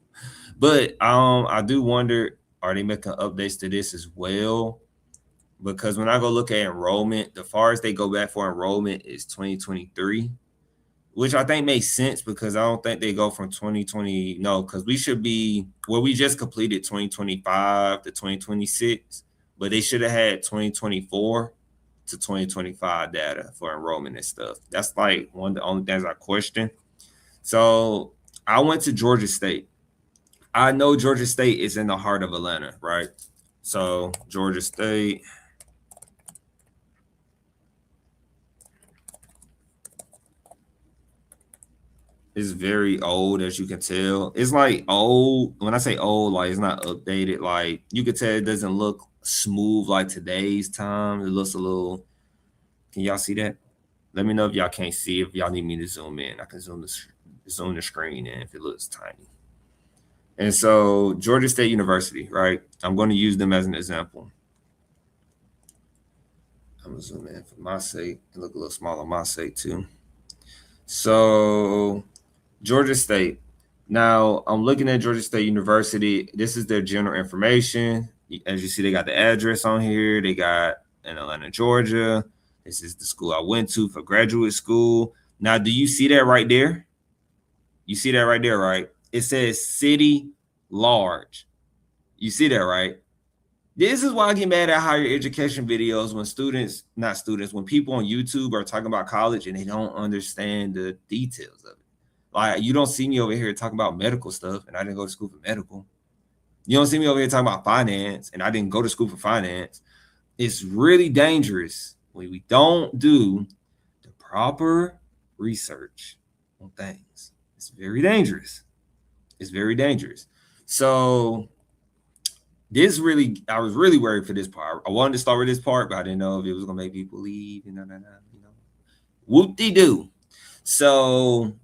But I do wonder, are they making updates to this as well? Because when I go look at enrollment, the farthest they go back for enrollment is 2023, which I think makes sense because I don't think they go from 2020. No, because we should be we just completed 2025 to 2026, but they should have had 2024 to 2025 data for enrollment and stuff. That's like one of the only things I question. So I went to Georgia State. I know Georgia State is in the heart of Atlanta, right? So Georgia State. Is very old, as you can tell. It's like old. When I say old, like it's not updated. Like you could tell it doesn't look smooth like today's time. It looks a little. Can y'all see that? Let me know if y'all can't see. If y'all need me to zoom in, I can zoom the screen in if it looks tiny. And so Georgia State University, right? I'm going to use them as an example. I'm gonna zoom in for my sake. It look a little small on my sake too. So Georgia State. Now I'm looking at Georgia State University. This is their general information. As you see, they got the address on here. They got in Atlanta, Georgia. This is the school I went to for graduate school. Now, do you see that right there? You see that right there, right? It says city large. You see that, right? This is why I get mad at higher education videos when people on YouTube are talking about college and they don't understand the details of it. Like, you don't see me over here talking about medical stuff, and I didn't go to school for medical. You don't see me over here talking about finance, and I didn't go to school for finance. It's really dangerous when we don't do the proper research on things. It's very dangerous. It's very dangerous. So I was really worried for this part. I wanted to start with this part, but I didn't know if it was gonna make people leave. Whoop-de-doo. So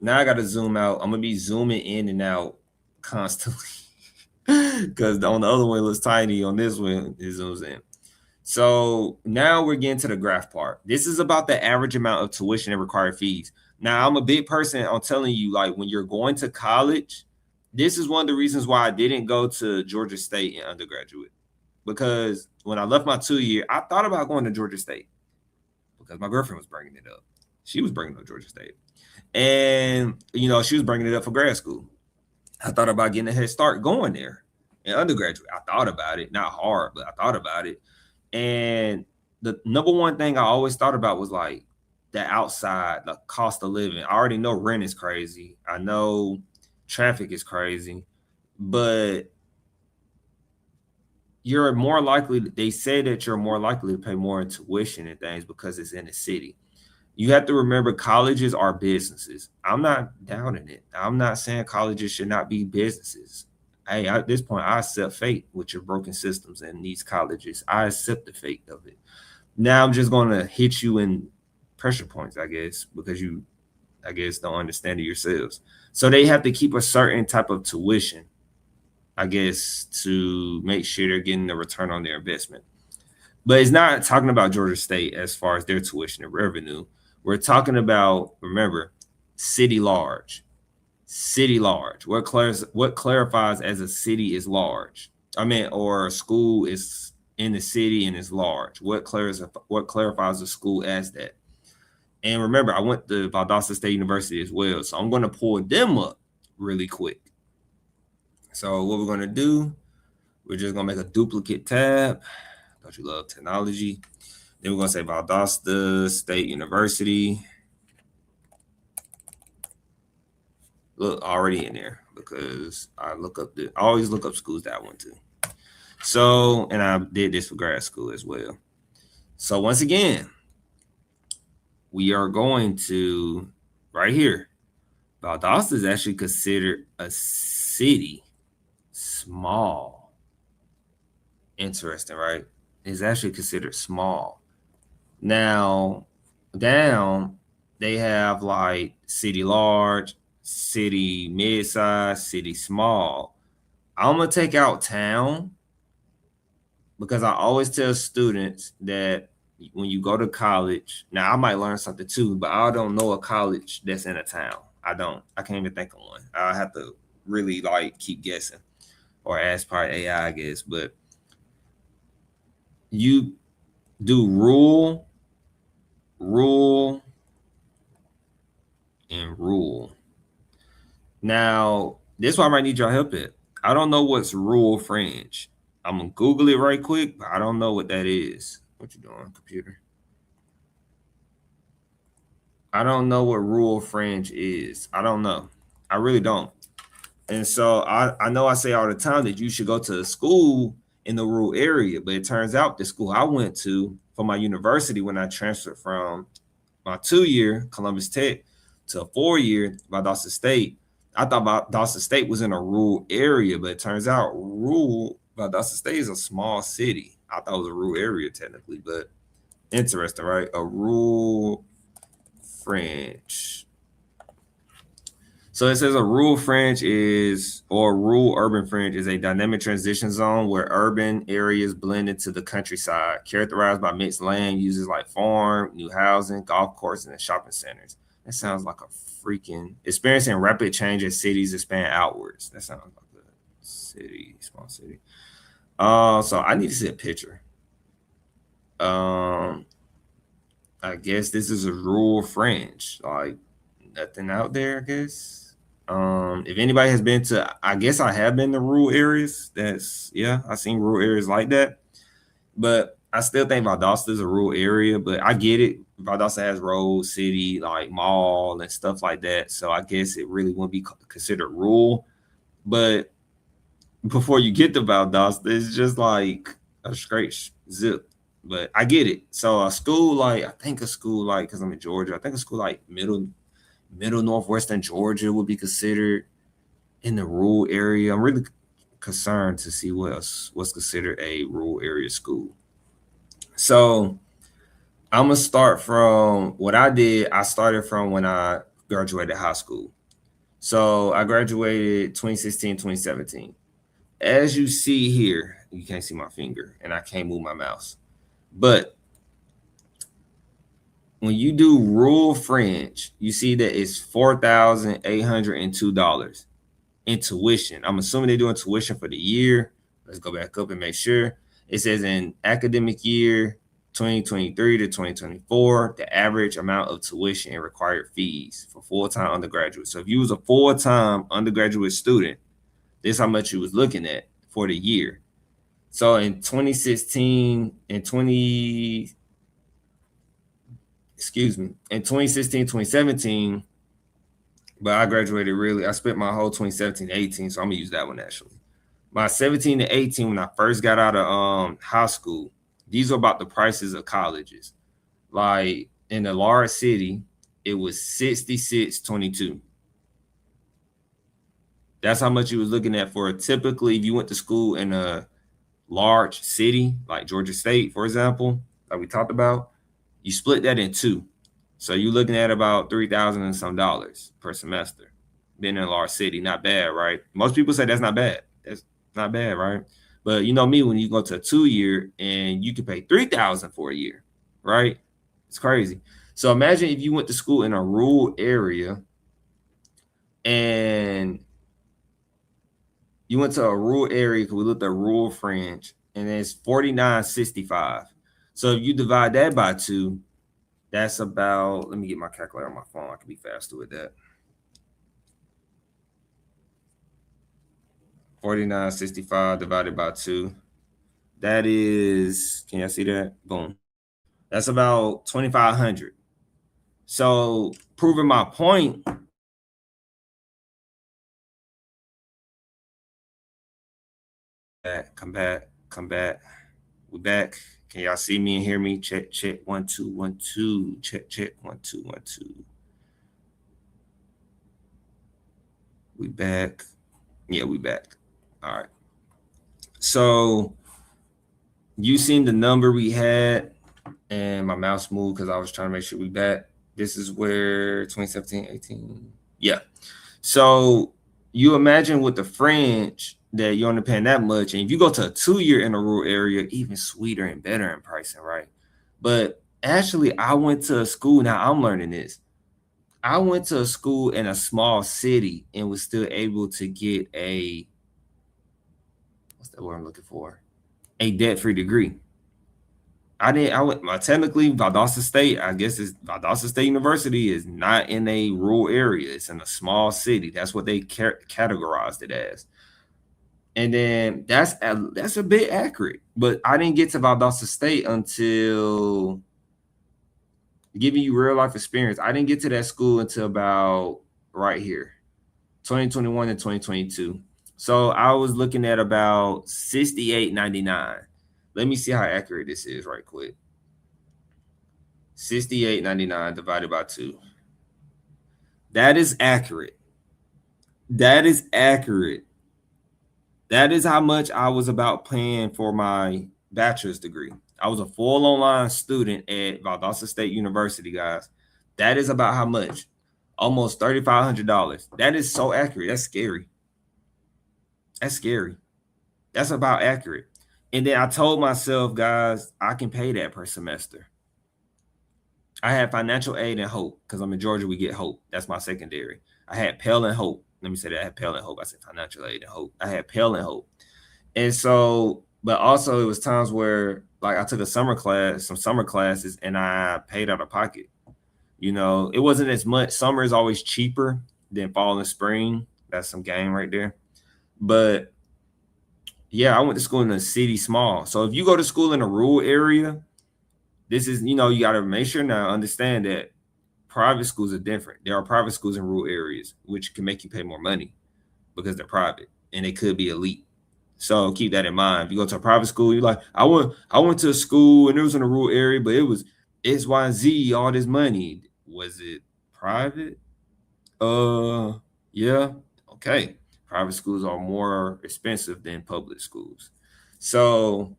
now I gotta zoom out. I'm gonna be zooming in and out constantly because on the other one it looks tiny. On this one, it zooms in. So now we're getting to the graph part. This is about the average amount of tuition and required fees. Now, I'm a big person on telling you, like, when you're going to college, this is one of the reasons why I didn't go to Georgia State in undergraduate. Because when I left my 2-year, I thought about going to Georgia State because my girlfriend was bringing it up. She was bringing up Georgia State. And, she was bringing it up for grad school. I thought about getting a head start going there in undergraduate. I thought about it, not hard, but I thought about it. And the number one thing I always thought about was like the outside, the cost of living. I already know rent is crazy. I know traffic is crazy, but you're more likely, they say that you're more likely to pay more in tuition and things because it's in the city. You have to remember colleges are businesses. I'm not doubting it. I'm not saying colleges should not be businesses. Hey, at this point, I accept fate with your broken systems and these colleges. I accept the fate of it. Now I'm just going to hit you in pressure points, I guess, because you, I guess, don't understand it yourselves. So they have to keep a certain type of tuition, I guess, to make sure they're getting the return on their investment. But it's not talking about Georgia State as far as their tuition and revenue. We're talking about, remember, city large. City large. What clarifies as a city is large? Or a school is in the city and is large. What clarifies a school as that? And remember, I went to Valdosta State University as well, so I'm going to pull them up really quick. So what we're going to do, we're just going to make a duplicate tab. Don't you love technology? Then we're going to say Valdosta State University. Look, already in there because I always look up schools that I went to. So, and I did this for grad school as well. So once again, we are going to right here. Valdosta is actually considered a city, small. Interesting, right? It's actually considered small. Now, down, they have like city large, city mid-size, city small. I'm going to take out town because I always tell students that when you go to college, now I might learn something too, but I don't know a college that's in a town. I can't even think of one. I have to really like keep guessing or ask probably AI, I guess. But you do rural, and rural. Now, this one I might need your help at. I don't know what's rural fringe. I'm going to Google it right quick, but I don't know what that is. What you doing, computer? I don't know what rural fringe is. I don't know. I really don't. And so I know I say all the time that you should go to a school in the rural area, but it turns out the school I went to for my university when I transferred from my 2-year Columbus Tech to a 4-year Valdosta State, I thought Valdosta State was in a rural area, but it turns out Valdosta State is a small city. I thought it was a rural area technically, but interesting, right? A rural fringe. So it says a rural fringe rural urban fringe is a dynamic transition zone where urban areas blend into the countryside, characterized by mixed land uses like farm, new housing, golf courses, and shopping centers. That sounds like a freaking experiencing rapid change as cities expand outwards. That sounds like a city, small city. So I need to see a picture. I guess this is a rural fringe, like nothing out there, I guess. If anybody has been to, I guess I have been to rural areas. I've seen rural areas like that. But I still think Valdosta is a rural area, but I get it. Valdosta has road, city, like mall and stuff like that. So I guess it really wouldn't be considered rural. But before you get to Valdosta, it's just like a straight zip. But I get it. So a school like, because I'm in Georgia, I think a school like middle northwestern Georgia would be considered in the rural area. I'm really concerned to see what's considered a rural area school. So I'm gonna start from what I did. I started from when I graduated high school. So I graduated 2016, 2017. As you see here, you can't see my finger and I can't move my mouse. But when you do rural fringe, you see that it's $4,802 in tuition. I'm assuming they're doing tuition for the year. Let's go back up and make sure. It says in academic year 2023 to 2024, the average amount of tuition and required fees for full-time undergraduate. So if you was a full-time undergraduate student, this is how much you was looking at for the year. So in 2016, in 2017, but I graduated I spent my whole 2017 to 18, so I'm gonna use that one actually. My 17 to 18, when I first got out of high school, these are about the prices of colleges. Like in a large city, it was $66.22. That's how much you was looking at for typically if you went to school in a large city like Georgia State, for example, like we talked about, you split that in two. So you're looking at about $3,000 and some dollars per semester. Being in a large city, not bad, right? Most people say that's not bad. That's not bad, right? But you know me, when you go to a 2-year and you can pay $3,000 for a year, right? It's crazy. So imagine if you went to school in a rural area and you went to a rural area, because we looked at rural fringe, and it's 49.65. So if you divide that by 2, that's about, let me get my calculator on my phone. I can be faster with that. 49.65 divided by 2. That is, can you see that? Boom. That's about 2,500. So proving my point, come back. We back. Can y'all see me and hear me? Check, 1 2 1 2. Check 1 2 1 2. We back. Yeah, we back. All right. So you seen the number we had, and my mouse moved because I was trying to make sure we back. This is where 2017, 18. Yeah. So you imagine with the fringe that you're only paying that much, and if you go to a 2-year in a rural area, even sweeter and better in pricing, right? But actually, I went to a school. Now I'm learning this. I went to a school in a small city and was still able to get a, what's that word I'm looking for? A debt-free degree. I went, technically Valdosta State, I guess it's Valdosta State University is not in a rural area. It's in a small city. That's what they categorized it as. And then that's a bit accurate, but I didn't get to Valdosta State until, giving you real life experience, I didn't get to that school until about right here, 2021 and 2022. So I was looking at about 68.99. Let me see how accurate this is right quick. 68.99 divided by 2. That is accurate. That is accurate. That is how much I was about paying for my bachelor's degree. I was a full online student at Valdosta State University, guys. That is about how much? Almost $3,500. That is so accurate. That's scary. That's scary. That's about accurate. And then I told myself, guys, I can pay that per semester. I had financial aid and hope, because I'm in Georgia. We get hope. That's my secondary. I had Pell and hope. Let me say that I had Pell and hope. I said financial aid and hope. I had Pell and hope. And so, but also it was times where, like, I took some summer classes, and I paid out of pocket. You know, it wasn't as much. Summer is always cheaper than fall and spring. That's some game right there. But yeah, I went to school in a city small. So if you go to school in a rural area, this is, you know, you got to make sure now, understand that private schools are different. There are private schools in rural areas, which can make you pay more money because they're private and they could be elite. So keep that in mind. If you go to a private school, you're like, I went to a school and it was in a rural area, but it was X, Y, and Z, all this money. Was it private? Yeah. Okay. Private schools are more expensive than public schools. So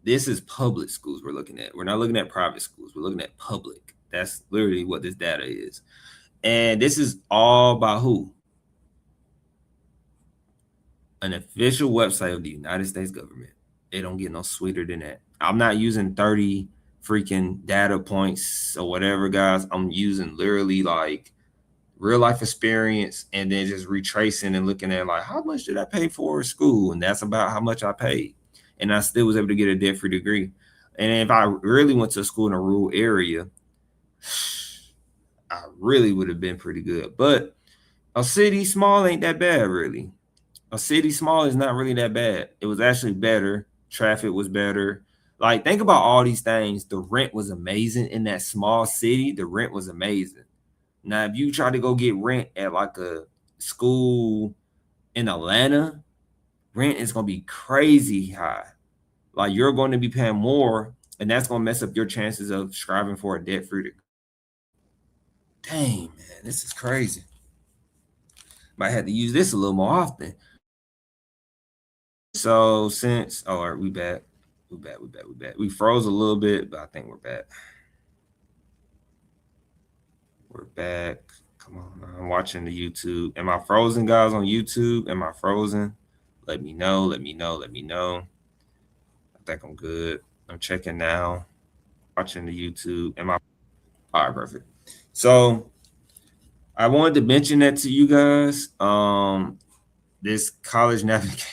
this is public schools we're looking at. We're not looking at private schools. We're looking at public. That's literally what this data is. And this is all by who? An official website of the United States government. They don't get no sweeter than that. I'm not using 30 freaking data points or whatever, guys. I'm using literally like real life experience, and then just retracing and looking at like, how much did I pay for school? And that's about how much I paid. And I still was able to get a debt-free degree. And if I really went to school in a rural area, I really would have been pretty good. But a city small ain't that bad, really. A city small is not really that bad. It was actually better. Traffic was better. Like, think about all these things. The rent was amazing in that small city. The rent was amazing. Now, if you try to go get rent at like a school in Atlanta, rent is going to be crazy high. Like, you're going to be paying more, and that's going to mess up your chances of striving for a debt-free degree. Dang, man, this is crazy. Might have to use this a little more often. So since, all right, we back. We froze a little bit, but I think we're back. We're back. Come on, I'm watching the YouTube. Am I frozen, guys, on YouTube? Am I frozen? Let me know. I think I'm good. I'm checking now. Watching the YouTube. Am I? All right, perfect. So I wanted to mention that to you guys. This College Navigator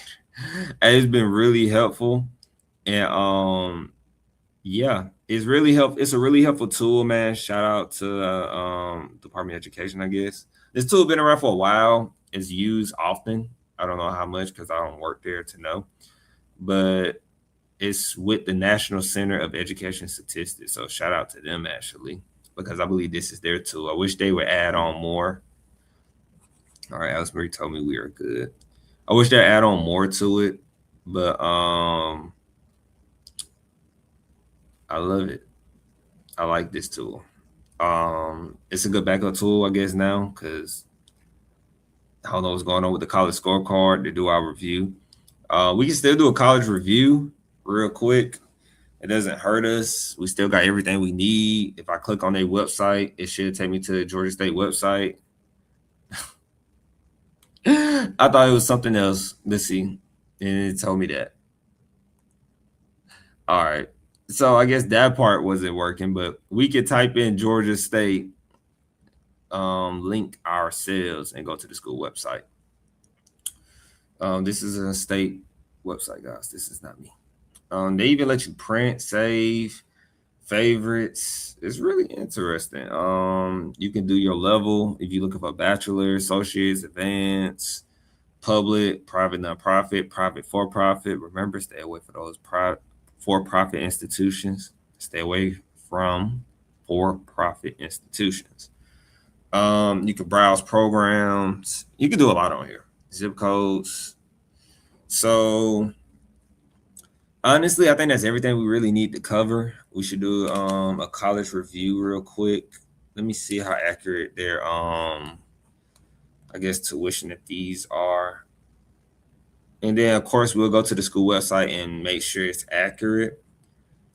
has been really helpful, and yeah, it's really help. It's a really helpful tool, man. Shout out to Department of Education, I guess. This tool been around for a while. It's used often. I don't know how much because I don't work there to know, but it's with the National Center of Education Statistics. So shout out to them actually, because I believe this is their tool. I wish they would add on more. All right, Alice Marie told me we are good. I wish they'd add on more to it, but I love it. I like this tool. It's a good backup tool, I guess, now, because I don't know what's going on with the college scorecard to do our review. We can still do a college review real quick. It doesn't hurt us. We still got everything we need. If I click on their website, it should take me to the Georgia State website. I thought it was something else. Let's see. And it told me that. All right. So I guess that part wasn't working, but we could type in Georgia State, link ourselves, and go to the school website. This is a state website, guys. This is not me. They even let you print, save, favorites. It's really interesting. You can do your level if you're looking for bachelor, associates, advanced, public, private, nonprofit, private, for-profit. Remember, stay away from those for-profit institutions. Stay away from for-profit institutions. You can browse programs. You can do a lot on here. Zip codes. So honestly, I think that's everything we really need to cover. We should do a college review real quick. Let me see how accurate their I guess tuition and fees are. And then of course we'll go to the school website and make sure it's accurate.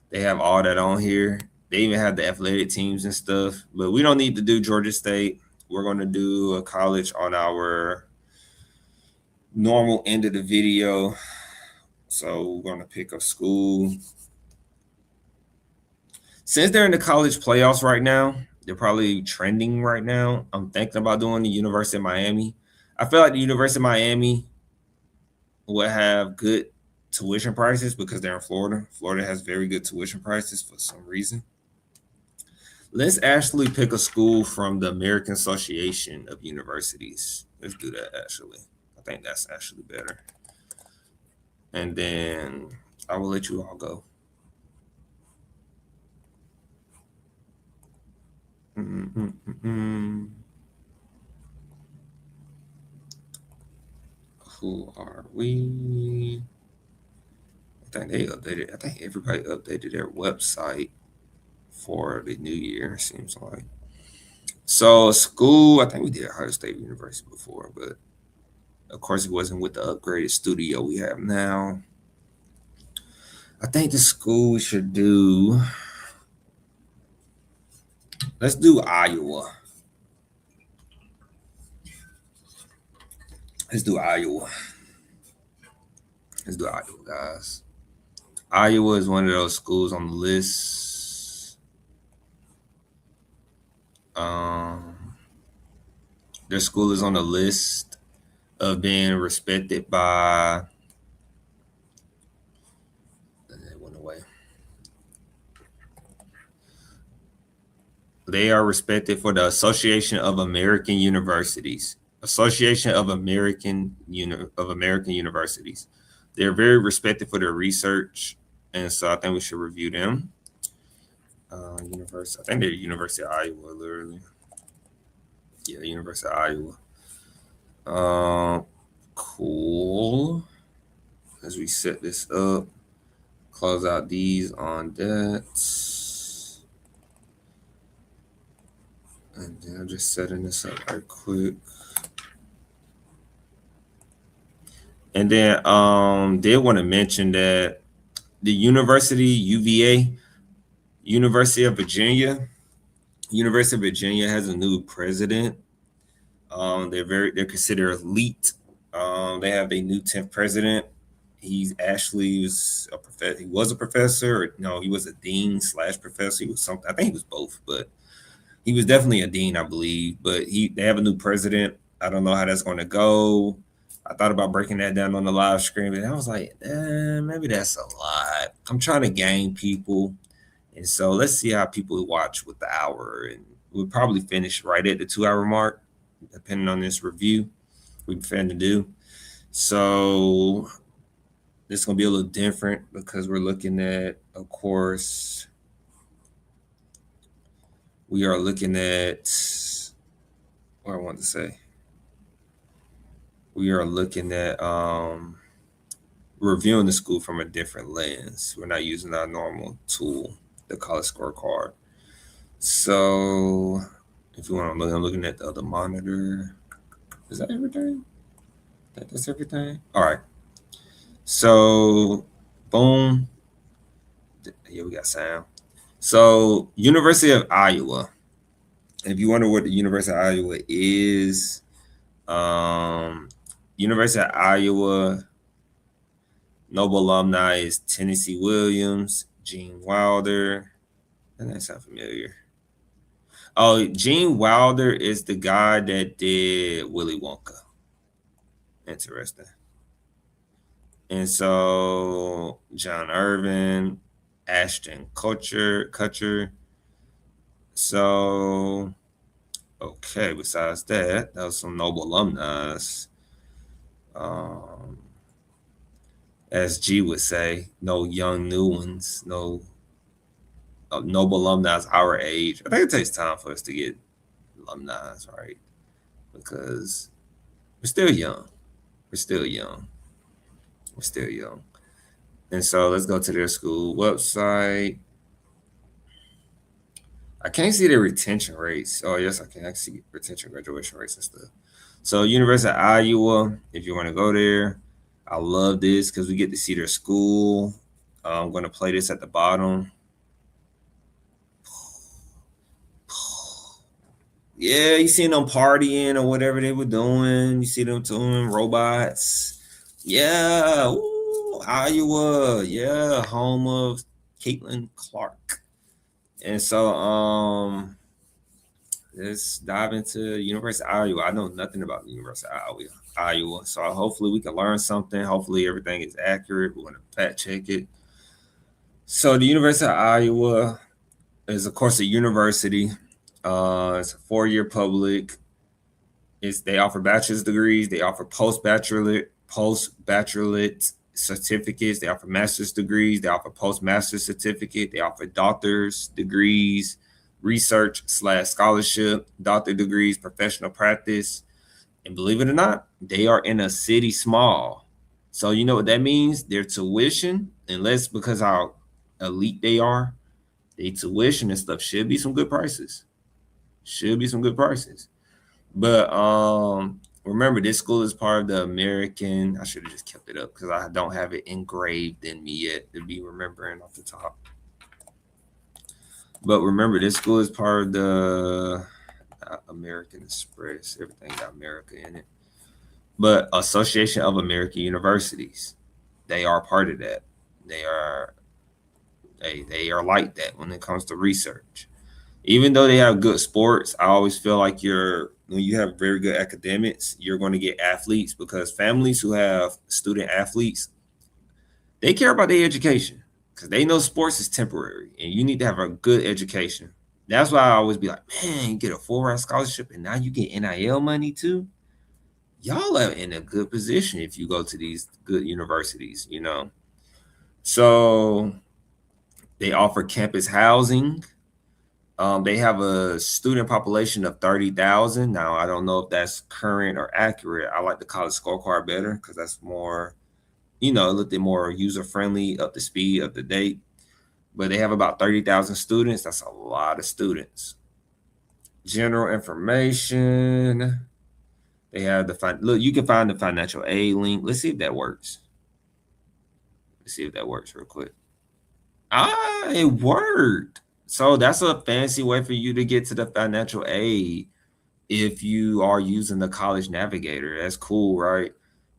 They have all that on here. They even have the athletic teams and stuff, but we don't need to do Georgia State. We're going to do a college on our normal end of the video. So we're going to pick a school. Since they're in the college playoffs right now, they're probably trending right now. I'm thinking about doing the University of Miami. I feel like the University of Miami will have good tuition prices because they're in Florida. Florida has very good tuition prices for some reason. Let's actually pick a school from the American Association of Universities. Let's do that, actually. I think that's actually better. And then I will let you all go. Who are we? I think they updated. I think everybody updated their website for the new year, seems like. So school, I think we did Ohio State University before, but of course it wasn't with the upgraded studio we have now. I think the school we should do, let's do Iowa. Let's do Iowa. Let's do Iowa, guys. Iowa is one of those schools on the list. Their school is on the list of being respected by. It went away. They are respected for the Association of American Universities. Association of American Universities. They're very respected for their research, and so I think we should review them. University. I think they're University of Iowa, literally. Yeah, University of Iowa. Cool. As we set this up, close out these on that. And then I'm just setting this up right quick. And then did want to mention that the UVA, University of Virginia has a new president. They're considered elite. They have a new 10th president. He was a professor. No, he was a dean / professor. He was something. I think he was both, but He was definitely a dean, I believe, but they have a new president. I don't know how that's going to go. I thought about breaking that down on the live stream, and I was like, maybe that's a lot. I'm trying to gain people, and so let's see how people watch with the hour, and we'll probably finish right at the 2-hour mark, depending on this review we've been to do. So this is going to be a little different because we're looking at, of course, we are looking at what I want to say. We are looking at reviewing the school from a different lens. We're not using our normal tool, the College Scorecard. So if you want to look, I'm looking at the other monitor. Is that everything? That's everything? All right. So boom. Yeah, we got sound. So University of Iowa. If you wonder what the University of Iowa is, University of Iowa Noble alumni is Tennessee Williams, Gene Wilder. Doesn't that sound familiar? Oh, Gene Wilder is the guy that did Willy Wonka. Interesting. And so John Irvin, Ashton Kutcher. So, okay, besides that was some Noble alumni. As G would say, no young new ones, no Noble alumni our age. I think it takes time for us to get alumni, right? Because we're still young. And so let's go to their school website. I can't see their retention rates. Oh, yes, I can. I can see retention, graduation rates and stuff. So University of Iowa, if you want to go there, I love this because we get to see their school. I'm going to play this at the bottom. Yeah, you see them partying or whatever they were doing. You see them doing robots. Yeah, ooh, Iowa. Yeah, home of Caitlin Clark. And so let's dive into University of Iowa. I know nothing about the University of Iowa. So hopefully we can learn something. Hopefully everything is accurate. We're going to fact check it. So the University of Iowa is, of course, a university. It's a 4-year public. They offer bachelor's degrees. They offer post-bachelorate certificates. They offer master's degrees. They offer post-master's certificate. They offer doctor's degrees, research/scholarship, doctor degrees, professional practice. And believe it or not, they are in a city small. So you know what that means? Their tuition, unless because how elite they are, their tuition and stuff should be some good prices. But remember, this school is part of the American. I should have just kept it up because I don't have it engraved in me yet to be remembering off the top. But remember, this school is part of the American Express. Everything got America in it. But Association of American Universities, they are part of that. They are like that when it comes to research. Even though they have good sports, I always feel like when you have very good academics, you're going to get athletes, because families who have student athletes, they care about their education because they know sports is temporary and you need to have a good education. That's why I always be like, man, you get a full-ride scholarship and now you get NIL money too. Y'all are in a good position if you go to these good universities, you know. So they offer campus housing. They have a student population of 30,000. Now, I don't know if that's current or accurate. I like the College Scorecard better because that's more, a little bit more user-friendly, up to speed, up to date. But they have about 30,000 students. That's a lot of students. General information. They have look, you can find the financial aid link. Let's see if that works. Real quick. It worked. So that's a fancy way for you to get to the financial aid if you are using the College Navigator. That's cool, right?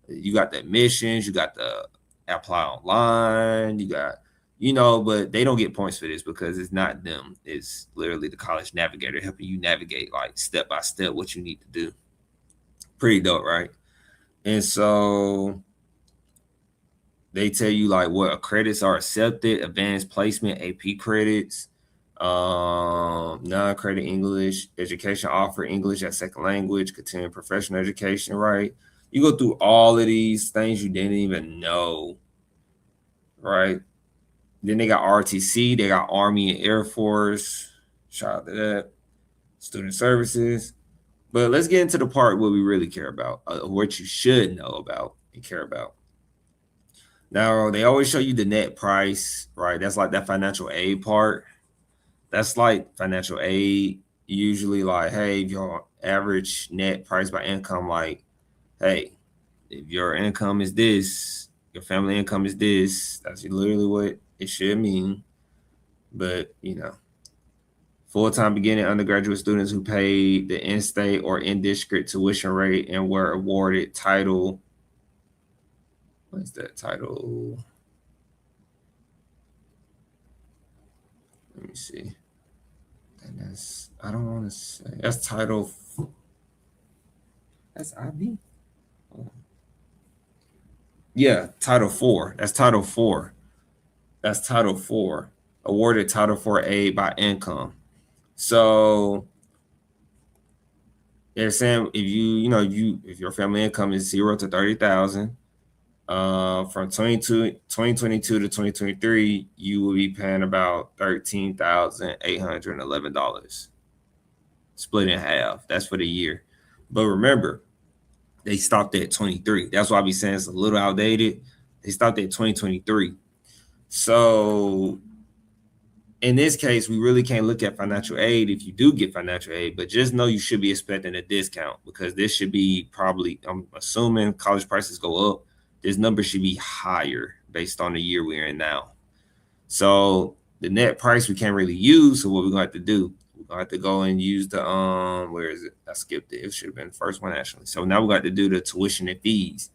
You got the admissions, you got the apply online, you got, but they don't get points for this because it's not them. It's literally the College Navigator helping you navigate like step by step what you need to do. Pretty dope, right? And so they tell you like what credits are accepted: advanced placement, AP credits, non-credit English, education offer English as second language, continuing professional education, right? You go through all of these things you didn't even know, right? Then they got RTC, they got Army and Air Force. Shout out to that. Student services. But let's get into the part what we really care about, what you should know about and care about. Now, they always show you the net price, right? That's like that financial aid part. That's like financial aid. Usually like, hey, if your average net price by income, like, hey, if your income is this, your family income is this, that's literally what it should mean. But, full-time beginning undergraduate students who paid the in-state or in-district tuition rate and were awarded title. What is that title? Let me see. And that's, I don't want to say, that's title. That's IB. Yeah, Title 4. That's Title 4. That's Title 4. Awarded Title 4 aid by income. So they're saying if your family income is 0 to 30,000, from 2022 to 2023, you will be paying about $13,811, split in half. That's for the year. But remember, they stopped at 23. That's why I be saying it's a little outdated. They stopped at 2023. So in this case, we really can't look at financial aid if you do get financial aid, but just know you should be expecting a discount because this should be probably, I'm assuming college prices go up. This number should be higher based on the year we're in now. So the net price we can't really use. So what we're going to have to do, we're going to have to go and use the, where is it? I skipped it. It should have been the first one actually. So now we're going to have to do the tuition and fees.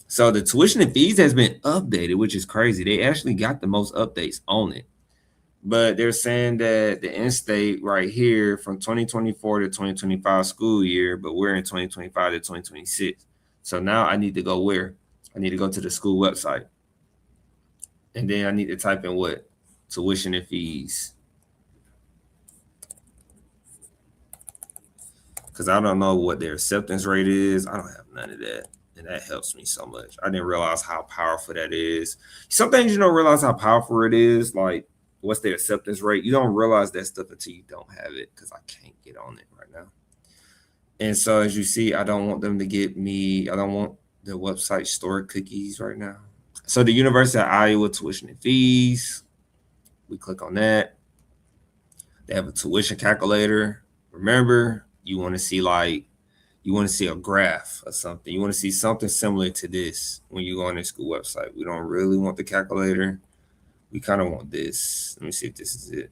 So the tuition and fees has been updated, which is crazy. They actually got the most updates on it. But they're saying that the in-state right here from 2024 to 2025 school year, but we're in 2025 to 2026. So now I need to go where? I need to go to the school website. And then I need to type in what? Tuition and fees. Because I don't know what their acceptance rate is. I don't have none of that. And that helps me so much. I didn't realize how powerful that is. Some things you don't realize how powerful it is. Like, what's their acceptance rate? You don't realize that stuff until you don't have it because I can't get on it right now. And so as you see, I don't want them to get me. I don't want the website store cookies right now. So the University of Iowa tuition and fees, we click on that. They have a tuition calculator. Remember, you want to see a graph or something. You want to see something similar to this when you go on their school website. We don't really want the calculator. We kind of want this. Let me see if this is it.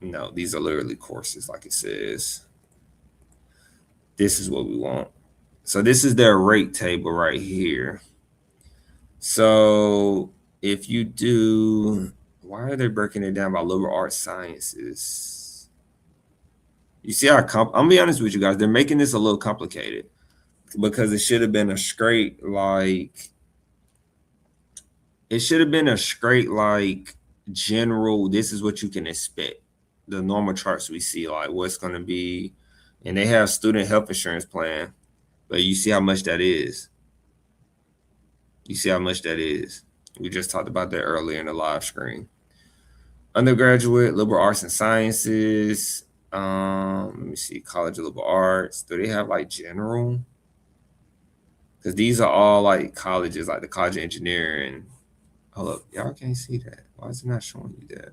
No, these are literally courses, like it says. This is what we want. So this is their rate table right here. So if you do, why are they breaking it down by liberal arts sciences? You see how I'm gonna be honest with you guys, they're making this a little complicated because it should have been a straight general, this is what you can expect. The normal charts we see, like what's going to be, and they have student health insurance plan, but you see how much that is. You see how much that is. We just talked about that earlier in the live screen. Undergraduate, liberal arts and sciences. Let me see, College of Liberal Arts. Do they have like general? Because these are all like colleges, like the College of Engineering. Hold up, y'all can't see that. Why is it not showing you that?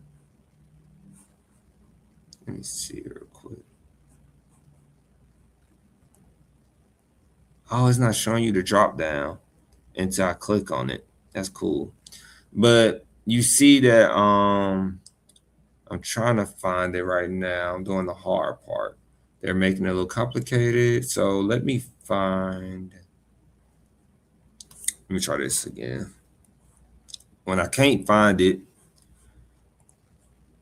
Let me see real quick. Oh, it's not showing you the drop down until I click on it. That's cool. But you see that I'm trying to find it right now. I'm doing the hard part. They're making it a little complicated. So let me try this again. when I can't find it,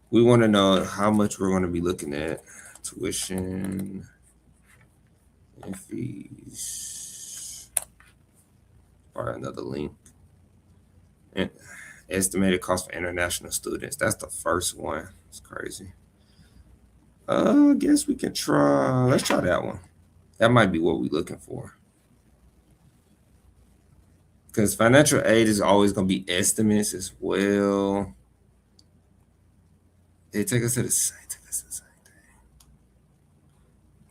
we want to know how much we're going to be looking at. Tuition and fees. Or another link. And estimated cost for international students. That's the first one. It's crazy. I guess we can try. Let's try that one. That might be what we're looking for. Because financial aid is always going to be estimates as well. They take us to the same thing.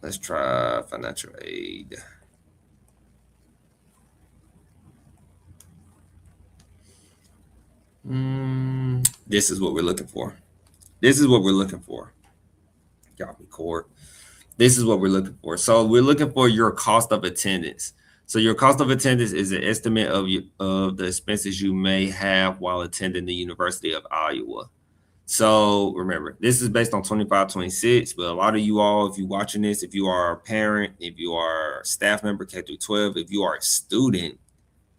Let's try financial aid. This is what we're looking for. This is what we're looking for. Got me, Court. This is what we're looking for. So we're looking for your cost of attendance. So your cost of attendance is an estimate of the expenses you may have while attending the University of Iowa. So remember, this is based on 25-26, but a lot of you all, if you're watching this, if you are a parent, if you are a staff member, K-12, if you are a student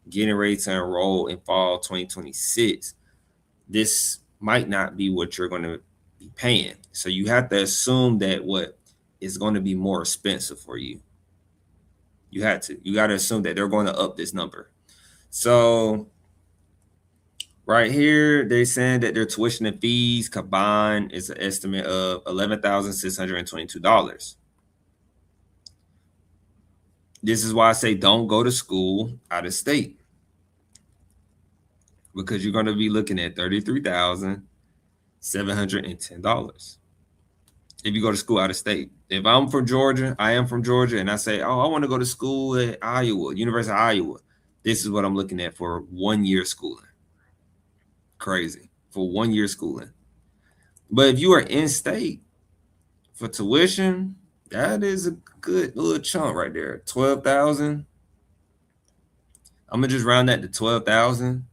getting ready to enroll in fall 2026, this might not be what you're going to be paying. So you have to assume that what is going to be more expensive for you. You got to assume that they're going to up this number. So right here, they're saying that their tuition and fees combined is an estimate of $11,622. This is why I say don't go to school out of state, because you're going to be looking at $33,710 if you go to school out of state. If I'm from Georgia, I am from Georgia, and I say, oh, I want to go to school at Iowa, University of Iowa, this is what I'm looking at for 1 year schooling. Crazy, for 1 year schooling. But if you are in state for tuition, that is a good little chunk right there. 12,000. I'm gonna just round that to 12,000.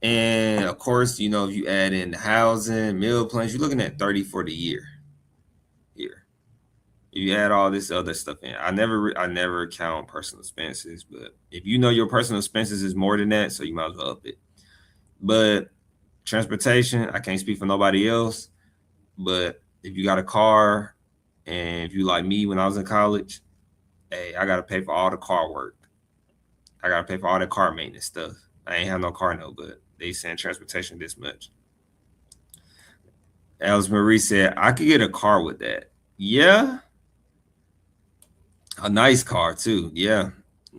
And of course, you know, if you add in the housing, meal plans, you're looking at 30 for the year. Here, if you add all this other stuff in, I never count personal expenses, but if you know your personal expenses is more than that, so you might as well up it. But transportation, I can't speak for nobody else, but if you got a car, and if you like me when I was in college, hey, I got to pay for all the car work. I got to pay for all the car maintenance stuff. I ain't have no car note, but they send transportation this much. Alice Marie said, I could get a car with that. Yeah. A nice car too. Yeah.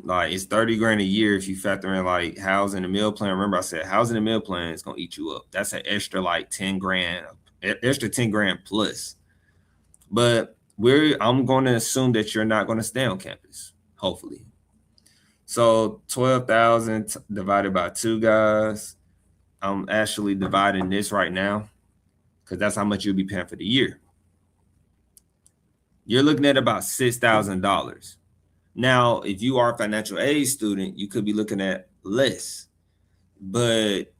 Like it's 30 grand a year if you factor in like housing and meal plan. Remember I said housing and meal plan is going to eat you up. That's an extra like 10 grand, extra 10 grand plus. But I'm going to assume that you're not going to stay on campus, hopefully. So 12,000 divided by 2, guys. I'm actually dividing this right now because that's how much you'll be paying for the year. You're looking at about $6,000. Now, if you are a financial aid student, you could be looking at less, but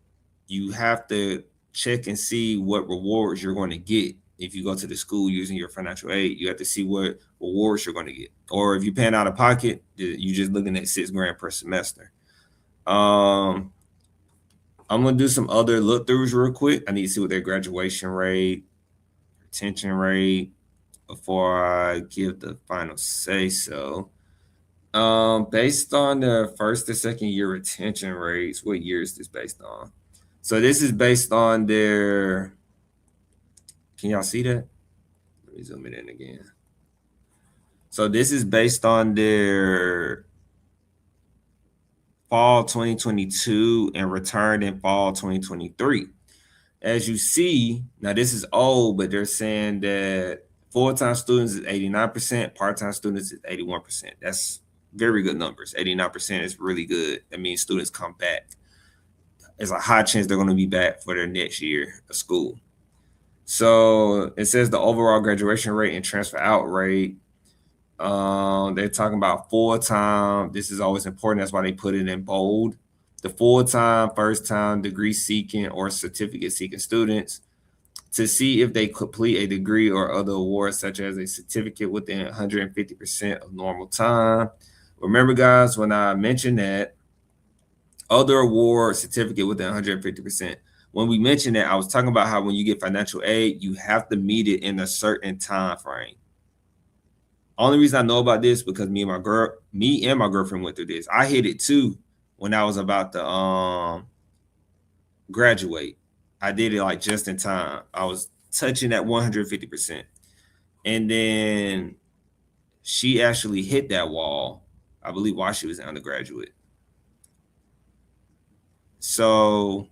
you have to check and see what rewards you're going to get. If you go to the school using your financial aid, you have to see what rewards you're going to get. Or if you're paying out of pocket, you're just looking at $6 grand per semester. I'm going to do some other look throughs real quick. I need to see what their graduation rate, retention rate, before I give the final say so. Based on the first and second year retention rates, what year is this based on? So this is based on their, can y'all see that? Let me zoom it in again. So this is based on their fall 2022 and returned in fall 2023. As you see, now this is old, but they're saying that full-time students is 89%, part-time students is 81%. That's very good numbers. 89% is really good. That means students come back. There's a high chance they're going to be back for their next year of school. So it says the overall graduation rate and transfer out rate. They're talking about full-time. This is always important. That's why they put it in bold. The full-time, first-time degree seeking or certificate seeking students to see if they complete a degree or other awards such as a certificate within 150% of normal time. Remember, guys, when I mentioned that Other award certificate with 150%. When we mentioned that, I was talking about how when you get financial aid, you have to meet it in a certain time frame. Only reason I know about this because me and my girlfriend went through this. I hit it too when I was about to graduate. I did it like just in time. I was touching that 150%. And then she actually hit that wall, I believe, while she was an undergraduate. So,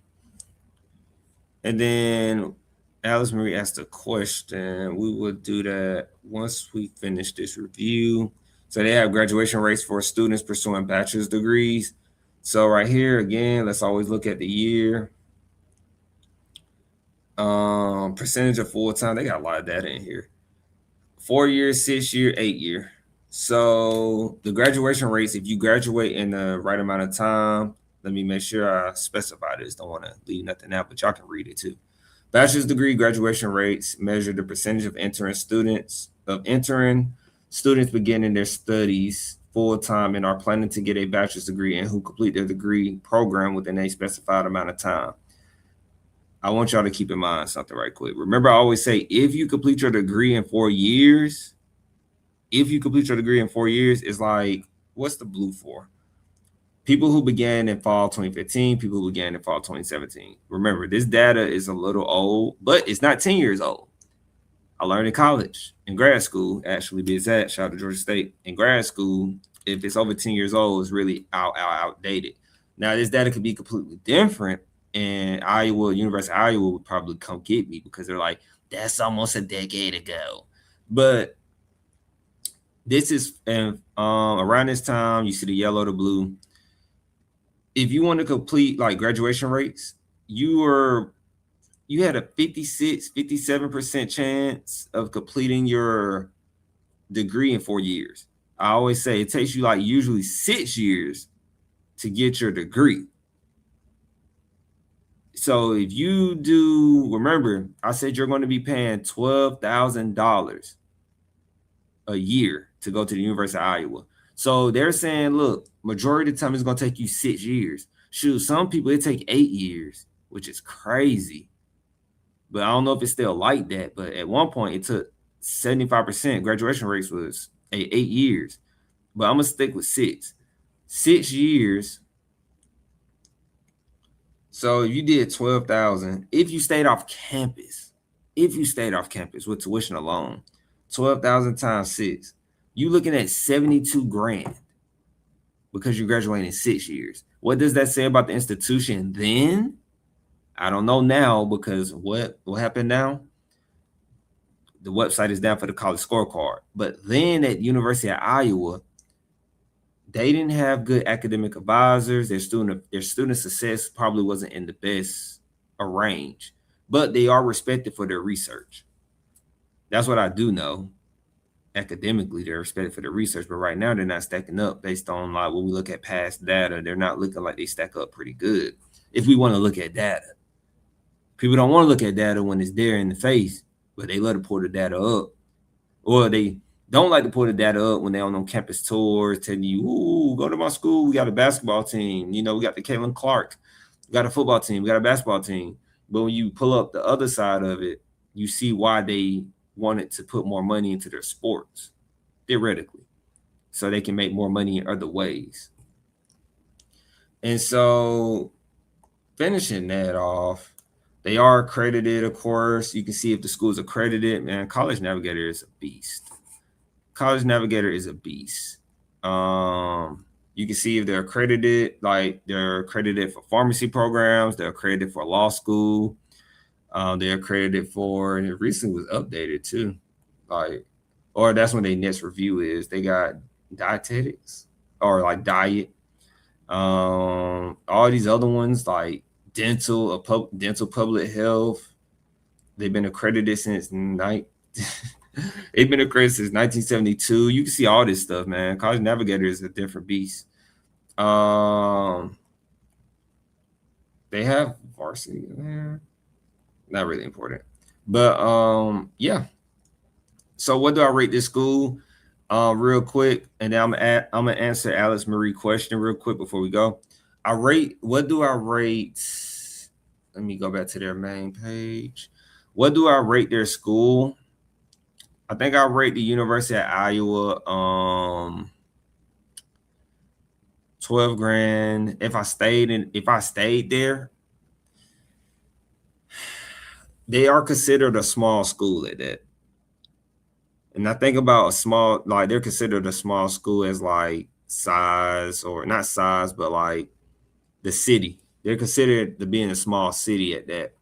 and then Alice Marie asked a question. We will do that once we finish this review. So they have graduation rates for students pursuing bachelor's degrees. So right here, again, let's always look at the year. Percentage of full-time, they got a lot of data in here. 4 years, 6 year, 8 year. So the graduation rates, if you graduate in the right amount of time, let me make sure I specify this. Don't want to leave nothing out, but y'all can read it too. Bachelor's degree graduation rates measure the percentage of entering students beginning their studies full-time and are planning to get a bachelor's degree and who complete their degree program within a specified amount of time. I want y'all to keep in mind something right quick. Remember, I always say, if you complete your degree in 4 years, it's like, what's the blue for? People who began in fall 2015, people who began in fall 2017. Remember, this data is a little old, but it's not 10 years old. I learned in college, in grad school, actually, shout out to Georgia State. In grad school, if it's over 10 years old, it's really outdated. Now, this data could be completely different, and University of Iowa would probably come get me because they're like, that's almost a decade ago. But this is around this time, you see the yellow, the blue. If you want to complete like graduation rates, you had a 57% chance of completing your degree in 4 years. I always say it takes you like usually 6 years to get your degree. So if you do, remember, I said you're going to be paying $12,000 a year to go to the University of Iowa. So they're saying, look, majority of the time it's going to take you 6 years. Shoot, some people, it take 8 years, which is crazy. But I don't know if it's still like that. But at one point, it took 75%. Graduation rates was 8 years. But I'm going to stick with 6. 6 years. So if you did 12,000, if you stayed off campus with tuition alone, 12,000 times 6, you looking at 72 grand because you're graduating in 6 years. What does that say about the institution then? I don't know now because what happened now? The website is down for the College Scorecard. But then at University of Iowa, they didn't have good academic advisors. Their student success probably wasn't in the best range, but they are respected for their research. That's what I do know. Academically, they're respected for their research, but right now they're not stacking up based on like when we look at past data. They're not looking like they stack up pretty good. If we want to look at data, people don't want to look at data when it's there in the face, but they love to pull the data up, or they don't like to pull the data up when they're on campus tours, telling you, ooh, go to my school. We got a basketball team. You know, we got the Caitlin Clark. We got a football team. We got a basketball team. But when you pull up the other side of it, you see why they wanted to put more money into their sports, theoretically, so they can make more money in other ways. And so finishing that off, they are accredited, of course. You can see if the school's accredited. Man, College Navigator is a beast. College Navigator is a beast. You can see if they're accredited, like they're accredited for pharmacy programs, they're accredited for law school, they're accredited for, and it recently was updated too. Or that's when their next review is. They got dietetics or like diet. All these other ones like dental public health. They've been accredited since 1972. You can see all this stuff, man. College Navigator is a different beast. They have varsity in there. Not really important. But yeah. So what do I rate this school? Real quick, and then I'm gonna answer Alice Marie question real quick before we go. what do I rate? Let me go back to their main page. What do I rate their school? I think I rate the University of Iowa 12 grand. If I stayed there, they are considered a small school at that. And I think about a small, like they're considered a small school as like size, or not size, but like the city. They're considered to be in a small city at that.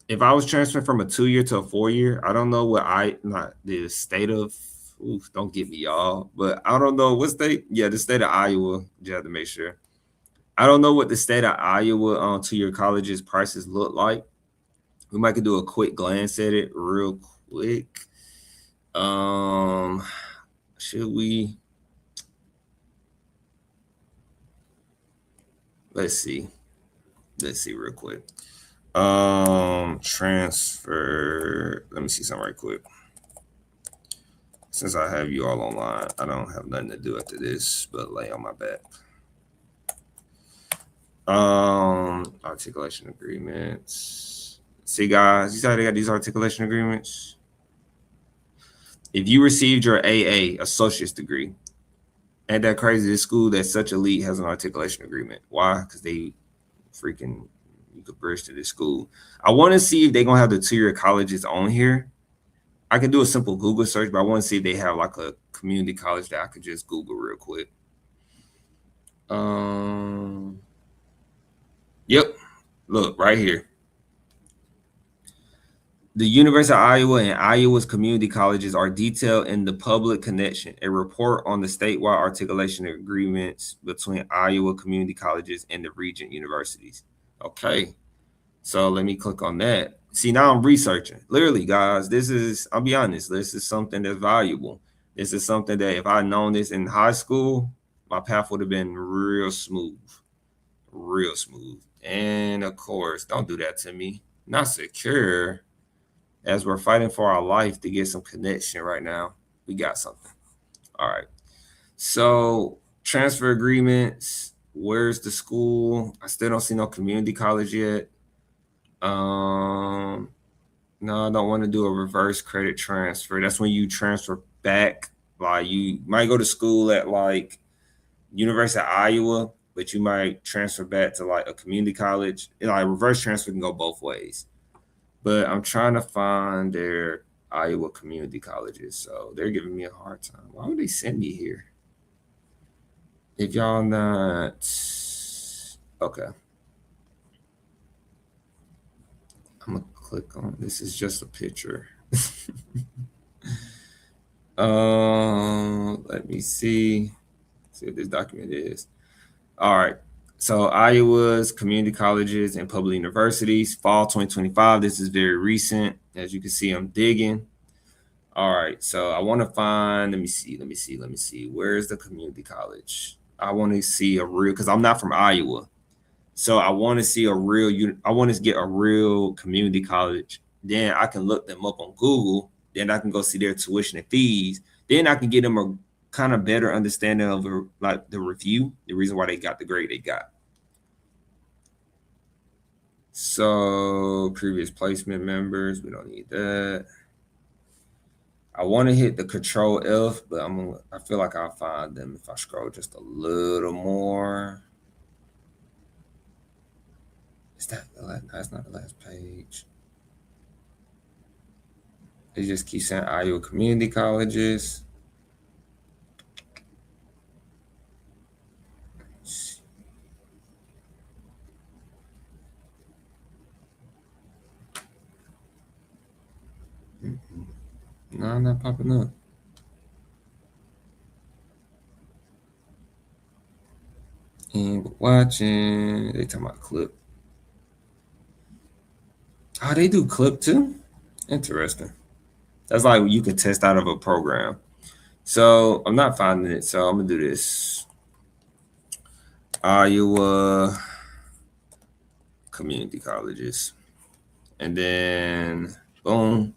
If I was transferring from a 2-year to a 4-year, I don't know what the state of, don't get me y'all, but I don't know what state. Yeah, the state of Iowa. You have to make sure. I don't know what the state of Iowa 2-year colleges prices look like. We might could do a quick glance at it real quick. Should we? Let's see real quick. Transfer. Let me see something right quick. Since I have you all online, I don't have nothing to do after this but lay on my back. Articulation agreements. See, guys, you see how they got these articulation agreements? If you received your AA, associate's degree, ain't that crazy? This school that's such elite has an articulation agreement. Why? Because they freaking, you could bridge to this school. I want to see if they're going to have the 2-year colleges on here. I can do a simple Google search, but I want to see if they have like a community college that I could just Google real quick. Yep. Look, right here. The University of Iowa and Iowa's community colleges are detailed in the public connection, a report on the statewide articulation agreements between Iowa community colleges and the region universities. Okay. So let me click on that. See, now I'm researching. Literally, guys, I'll be honest, this is something that's valuable. This is something that if I'd known this in high school, my path would have been real smooth. Real smooth. And of course, don't do that to me. Not secure. As we're fighting for our life to get some connection right now, we got something. All right. So transfer agreements. Where's the school? I still don't see no community college yet. No, I don't want to do a reverse credit transfer. That's when you transfer back. Like you might go to school at like University of Iowa, but you might transfer back to like a community college. Like reverse transfer can go both ways. But I'm trying to find their Iowa community colleges. So they're giving me a hard time. Why would they send me here? If y'all not, okay. I'm gonna click on, this is just a picture. Let me see what this document is. All right. So Iowa's community colleges and public universities, fall 2025. This is very recent. As you can see, I'm digging. All right. So I want to find, let me see. Where's the community college? I want to see because I'm not from Iowa. So I want to see I want to get a real community college. Then I can look them up on Google. Then I can go see their tuition and fees. Then I can get them a kind of better understanding of like the review, the reason why they got the grade they got. So previous placement members, we don't need that. I want to hit the Control F, but I feel like I'll find them if I scroll just a little more. Is that the last? That's not the last page. They just keep saying Iowa community colleges. No, I'm not popping up. And watching, they talking about clip. Oh, they do clip too? Interesting. That's like you can test out of a program. So I'm not finding it. So I'm gonna do this. Iowa community colleges. And then boom.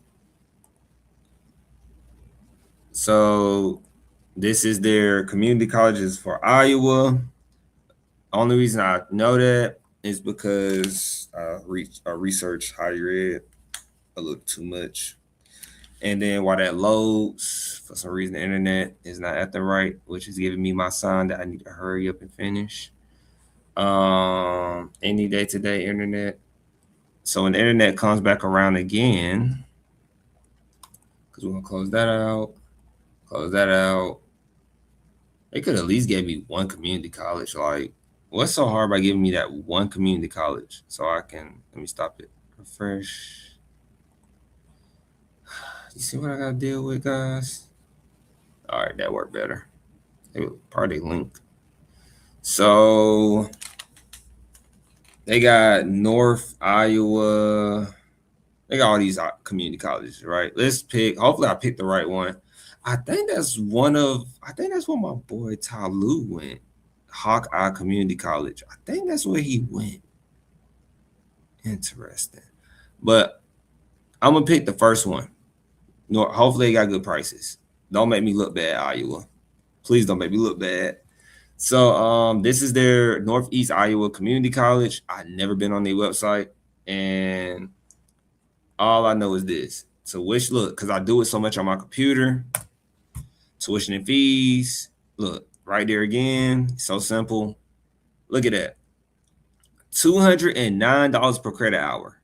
So this is their community colleges for Iowa. Only reason I know that is because I researched higher ed a little too much. And then while that loads, for some reason the internet is not acting right, which is giving me my sign that I need to hurry up and finish. Any day today, internet. So when the internet comes back around again, because we're gonna close that out, they could at least give me one community college. Like, what's so hard by giving me that one community college? So I can, let me stop it. Refresh. You see what I gotta deal with, guys? All right, that worked better. They were party link. So they got North Iowa. They got all these community colleges, right? Let's pick. Hopefully, I picked the right one. I think that's where my boy Talu went. Hawkeye Community College. I think that's where he went. Interesting. But I'm gonna pick the first one. Hopefully, they got good prices. Don't make me look bad, Iowa. Please don't make me look bad. So this is their Northeast Iowa Community College. I've never been on their website, and all I know is this. So look, because I do it so much on my computer. Tuition and fees. Look, right there again. So simple. Look at that. $209 per credit hour.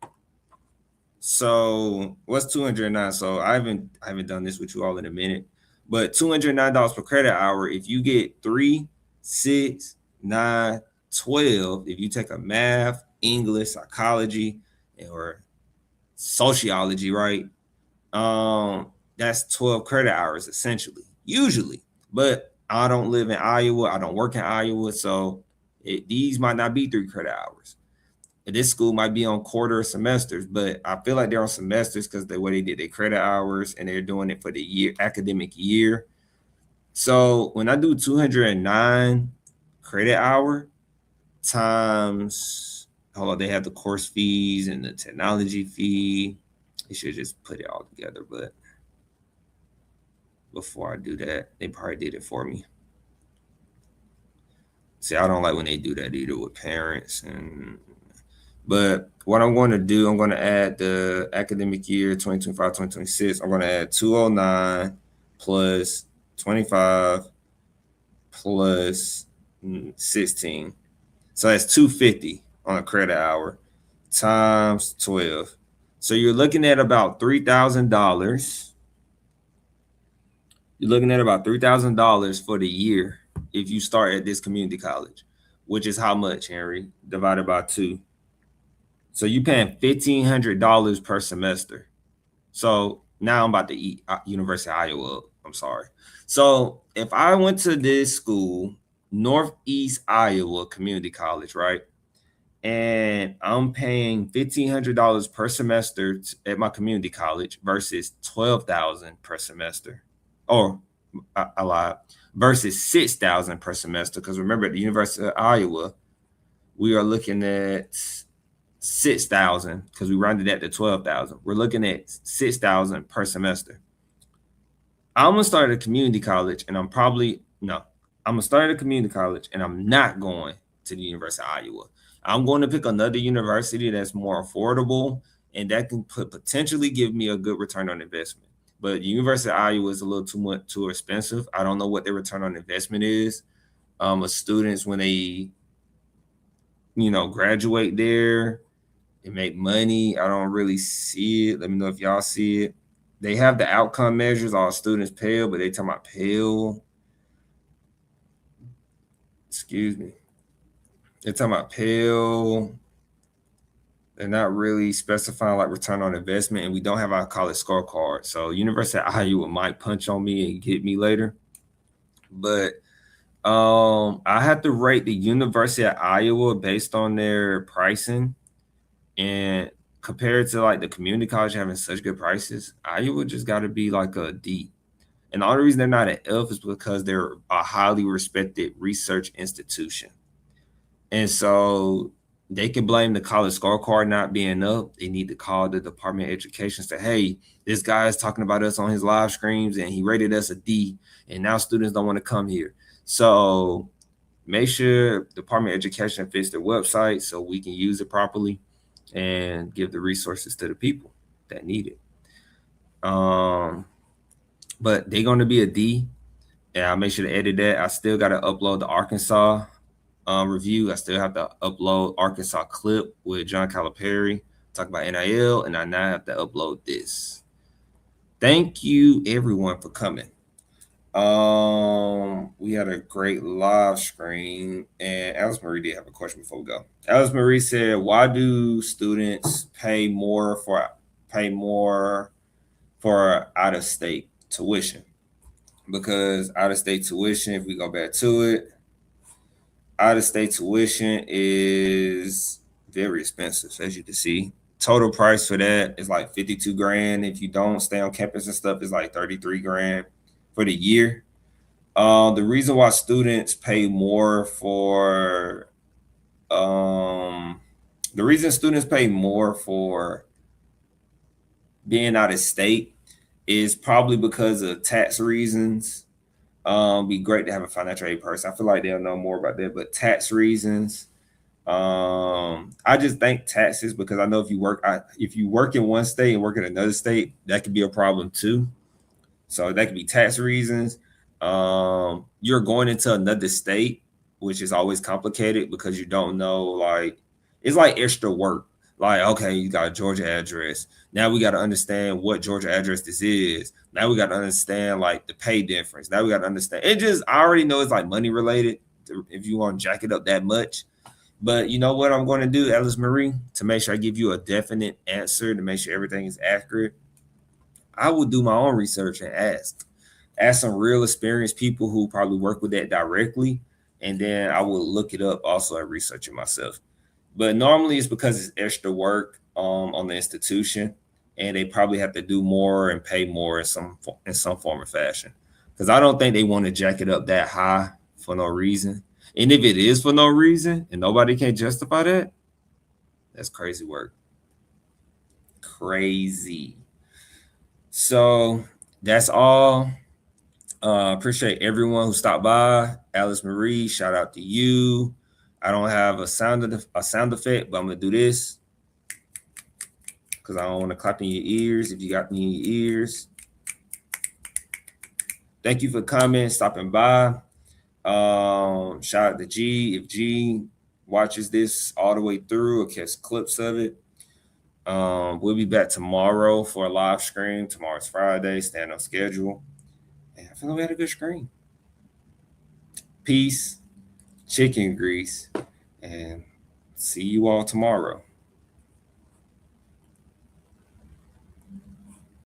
So what's 209? So I haven't done this with you all in a minute, but $209 per credit hour. If you get 3, 6, 9, 12, if you take a math, English, psychology, or sociology, right? That's 12 credit hours essentially, usually. But I don't live in Iowa. I don't work in Iowa, so these might not be 3 credit hours. This school might be on quarter semesters, but I feel like they're on semesters because the way they did their credit hours, and they're doing it for the academic year. So when I do 209 credit hour times, hold on, they have the course fees and the technology fee. They should just put it all together, but before I do that, they probably did it for me. See, I don't like when they do that either with parents. But what I'm going to do, I'm going to add the academic year 2025-2026. I'm going to add 209 plus 25 plus 16. So that's 250 on a credit hour times 12. So you're looking at about $3,000. You're looking at about $3,000 for the year if you start at this community college, which is how much, Henry? Divided by 2. So you're paying $1,500 per semester. So now I'm about to eat University of Iowa. I'm sorry. So if I went to this school, Northeast Iowa Community College, right? And I'm paying $1,500 per semester at my community college versus $12,000 per semester. Or I lied, versus $6,000 per semester. Because remember, at the University of Iowa, we are looking at $6,000 because we rounded that to $12,000. We're looking at $6,000 per semester. I'm gonna start at a community college, and I'm gonna start at a community college, and I'm not going to the University of Iowa. I'm going to pick another university that's more affordable, and that can potentially give me a good return on investment. But the University of Iowa is a little too expensive. I don't know what their return on investment is. Of students when they, graduate there and make money. I don't really see it. Let me know if y'all see it. They have the outcome measures. All students Pell, but they talking about Pell. Excuse me. They're talking about Pell. They're not really specifying like return on investment, and we don't have our college scorecard. So University of Iowa might punch on me and get me later. But I have to rate the University of Iowa based on their pricing, and compared to like the community college having such good prices, Iowa just got to be like a D. And the only reason they're not an F is because they're a highly respected research institution. And so they can blame the college scorecard not being up. They need to call the Department of Education and say, hey, this guy is talking about us on his live streams and he rated us a D, and now students don't want to come here. So make sure Department of Education fits their website so we can use it properly and give the resources to the people that need it. But they're going to be a D, and I'll make sure to edit that. I still got to upload the Arkansas review. I still have to upload Arkansas clip with John Calipari, talk about NIL, and I now have to upload this. Thank you everyone for coming. We had a great live stream, and Alice Marie did have a question before we go. Alice Marie said, "Why do students pay more for out of state tuition?" Because out of state tuition, if we go back to it, out of state tuition is very expensive, as you can see. Total price for that is like 52 grand. If you don't stay on campus and stuff, it's like 33 grand for the year. The reason why students pay more for being out of state is probably because of tax reasons. Be great to have a financial aid person. I feel like they'll know more about that, but tax reasons. I just think taxes, because I know if you work in one state and work in another state, that could be a problem too. So that could be tax reasons. You're going into another state, which is always complicated because you don't know, like, it's like extra work. Like, okay, you got a Georgia address. Now we got to understand what Georgia address this is. Now we got to understand like the pay difference. Now we got to understand. I already know it's like money related if you want to jack it up that much. But you know what I'm going to do, Alice Marie, to make sure I give you a definite answer, to make sure everything is accurate, I will do my own research and ask some real experienced people who probably work with that directly. And then I will look it up also and research it myself. But normally it's because it's extra work on the institution, and they probably have to do more and pay more in some form or fashion. Because I don't think they want to jack it up that high for no reason. And if it is for no reason and nobody can justify that, that's crazy work. Crazy. So that's all. Appreciate everyone who stopped by. Alice Marie, shout out to you. I don't have a sound effect, but I'm gonna do this because I don't want to clap in your ears if you got me in your ears. Thank you for coming, stopping by. Shout out to G. If G watches this all the way through or catch clips of it, we'll be back tomorrow for a live stream. Tomorrow's Friday, stand on schedule. And I feel like we had a good screen. Peace, chicken grease, and see you all tomorrow.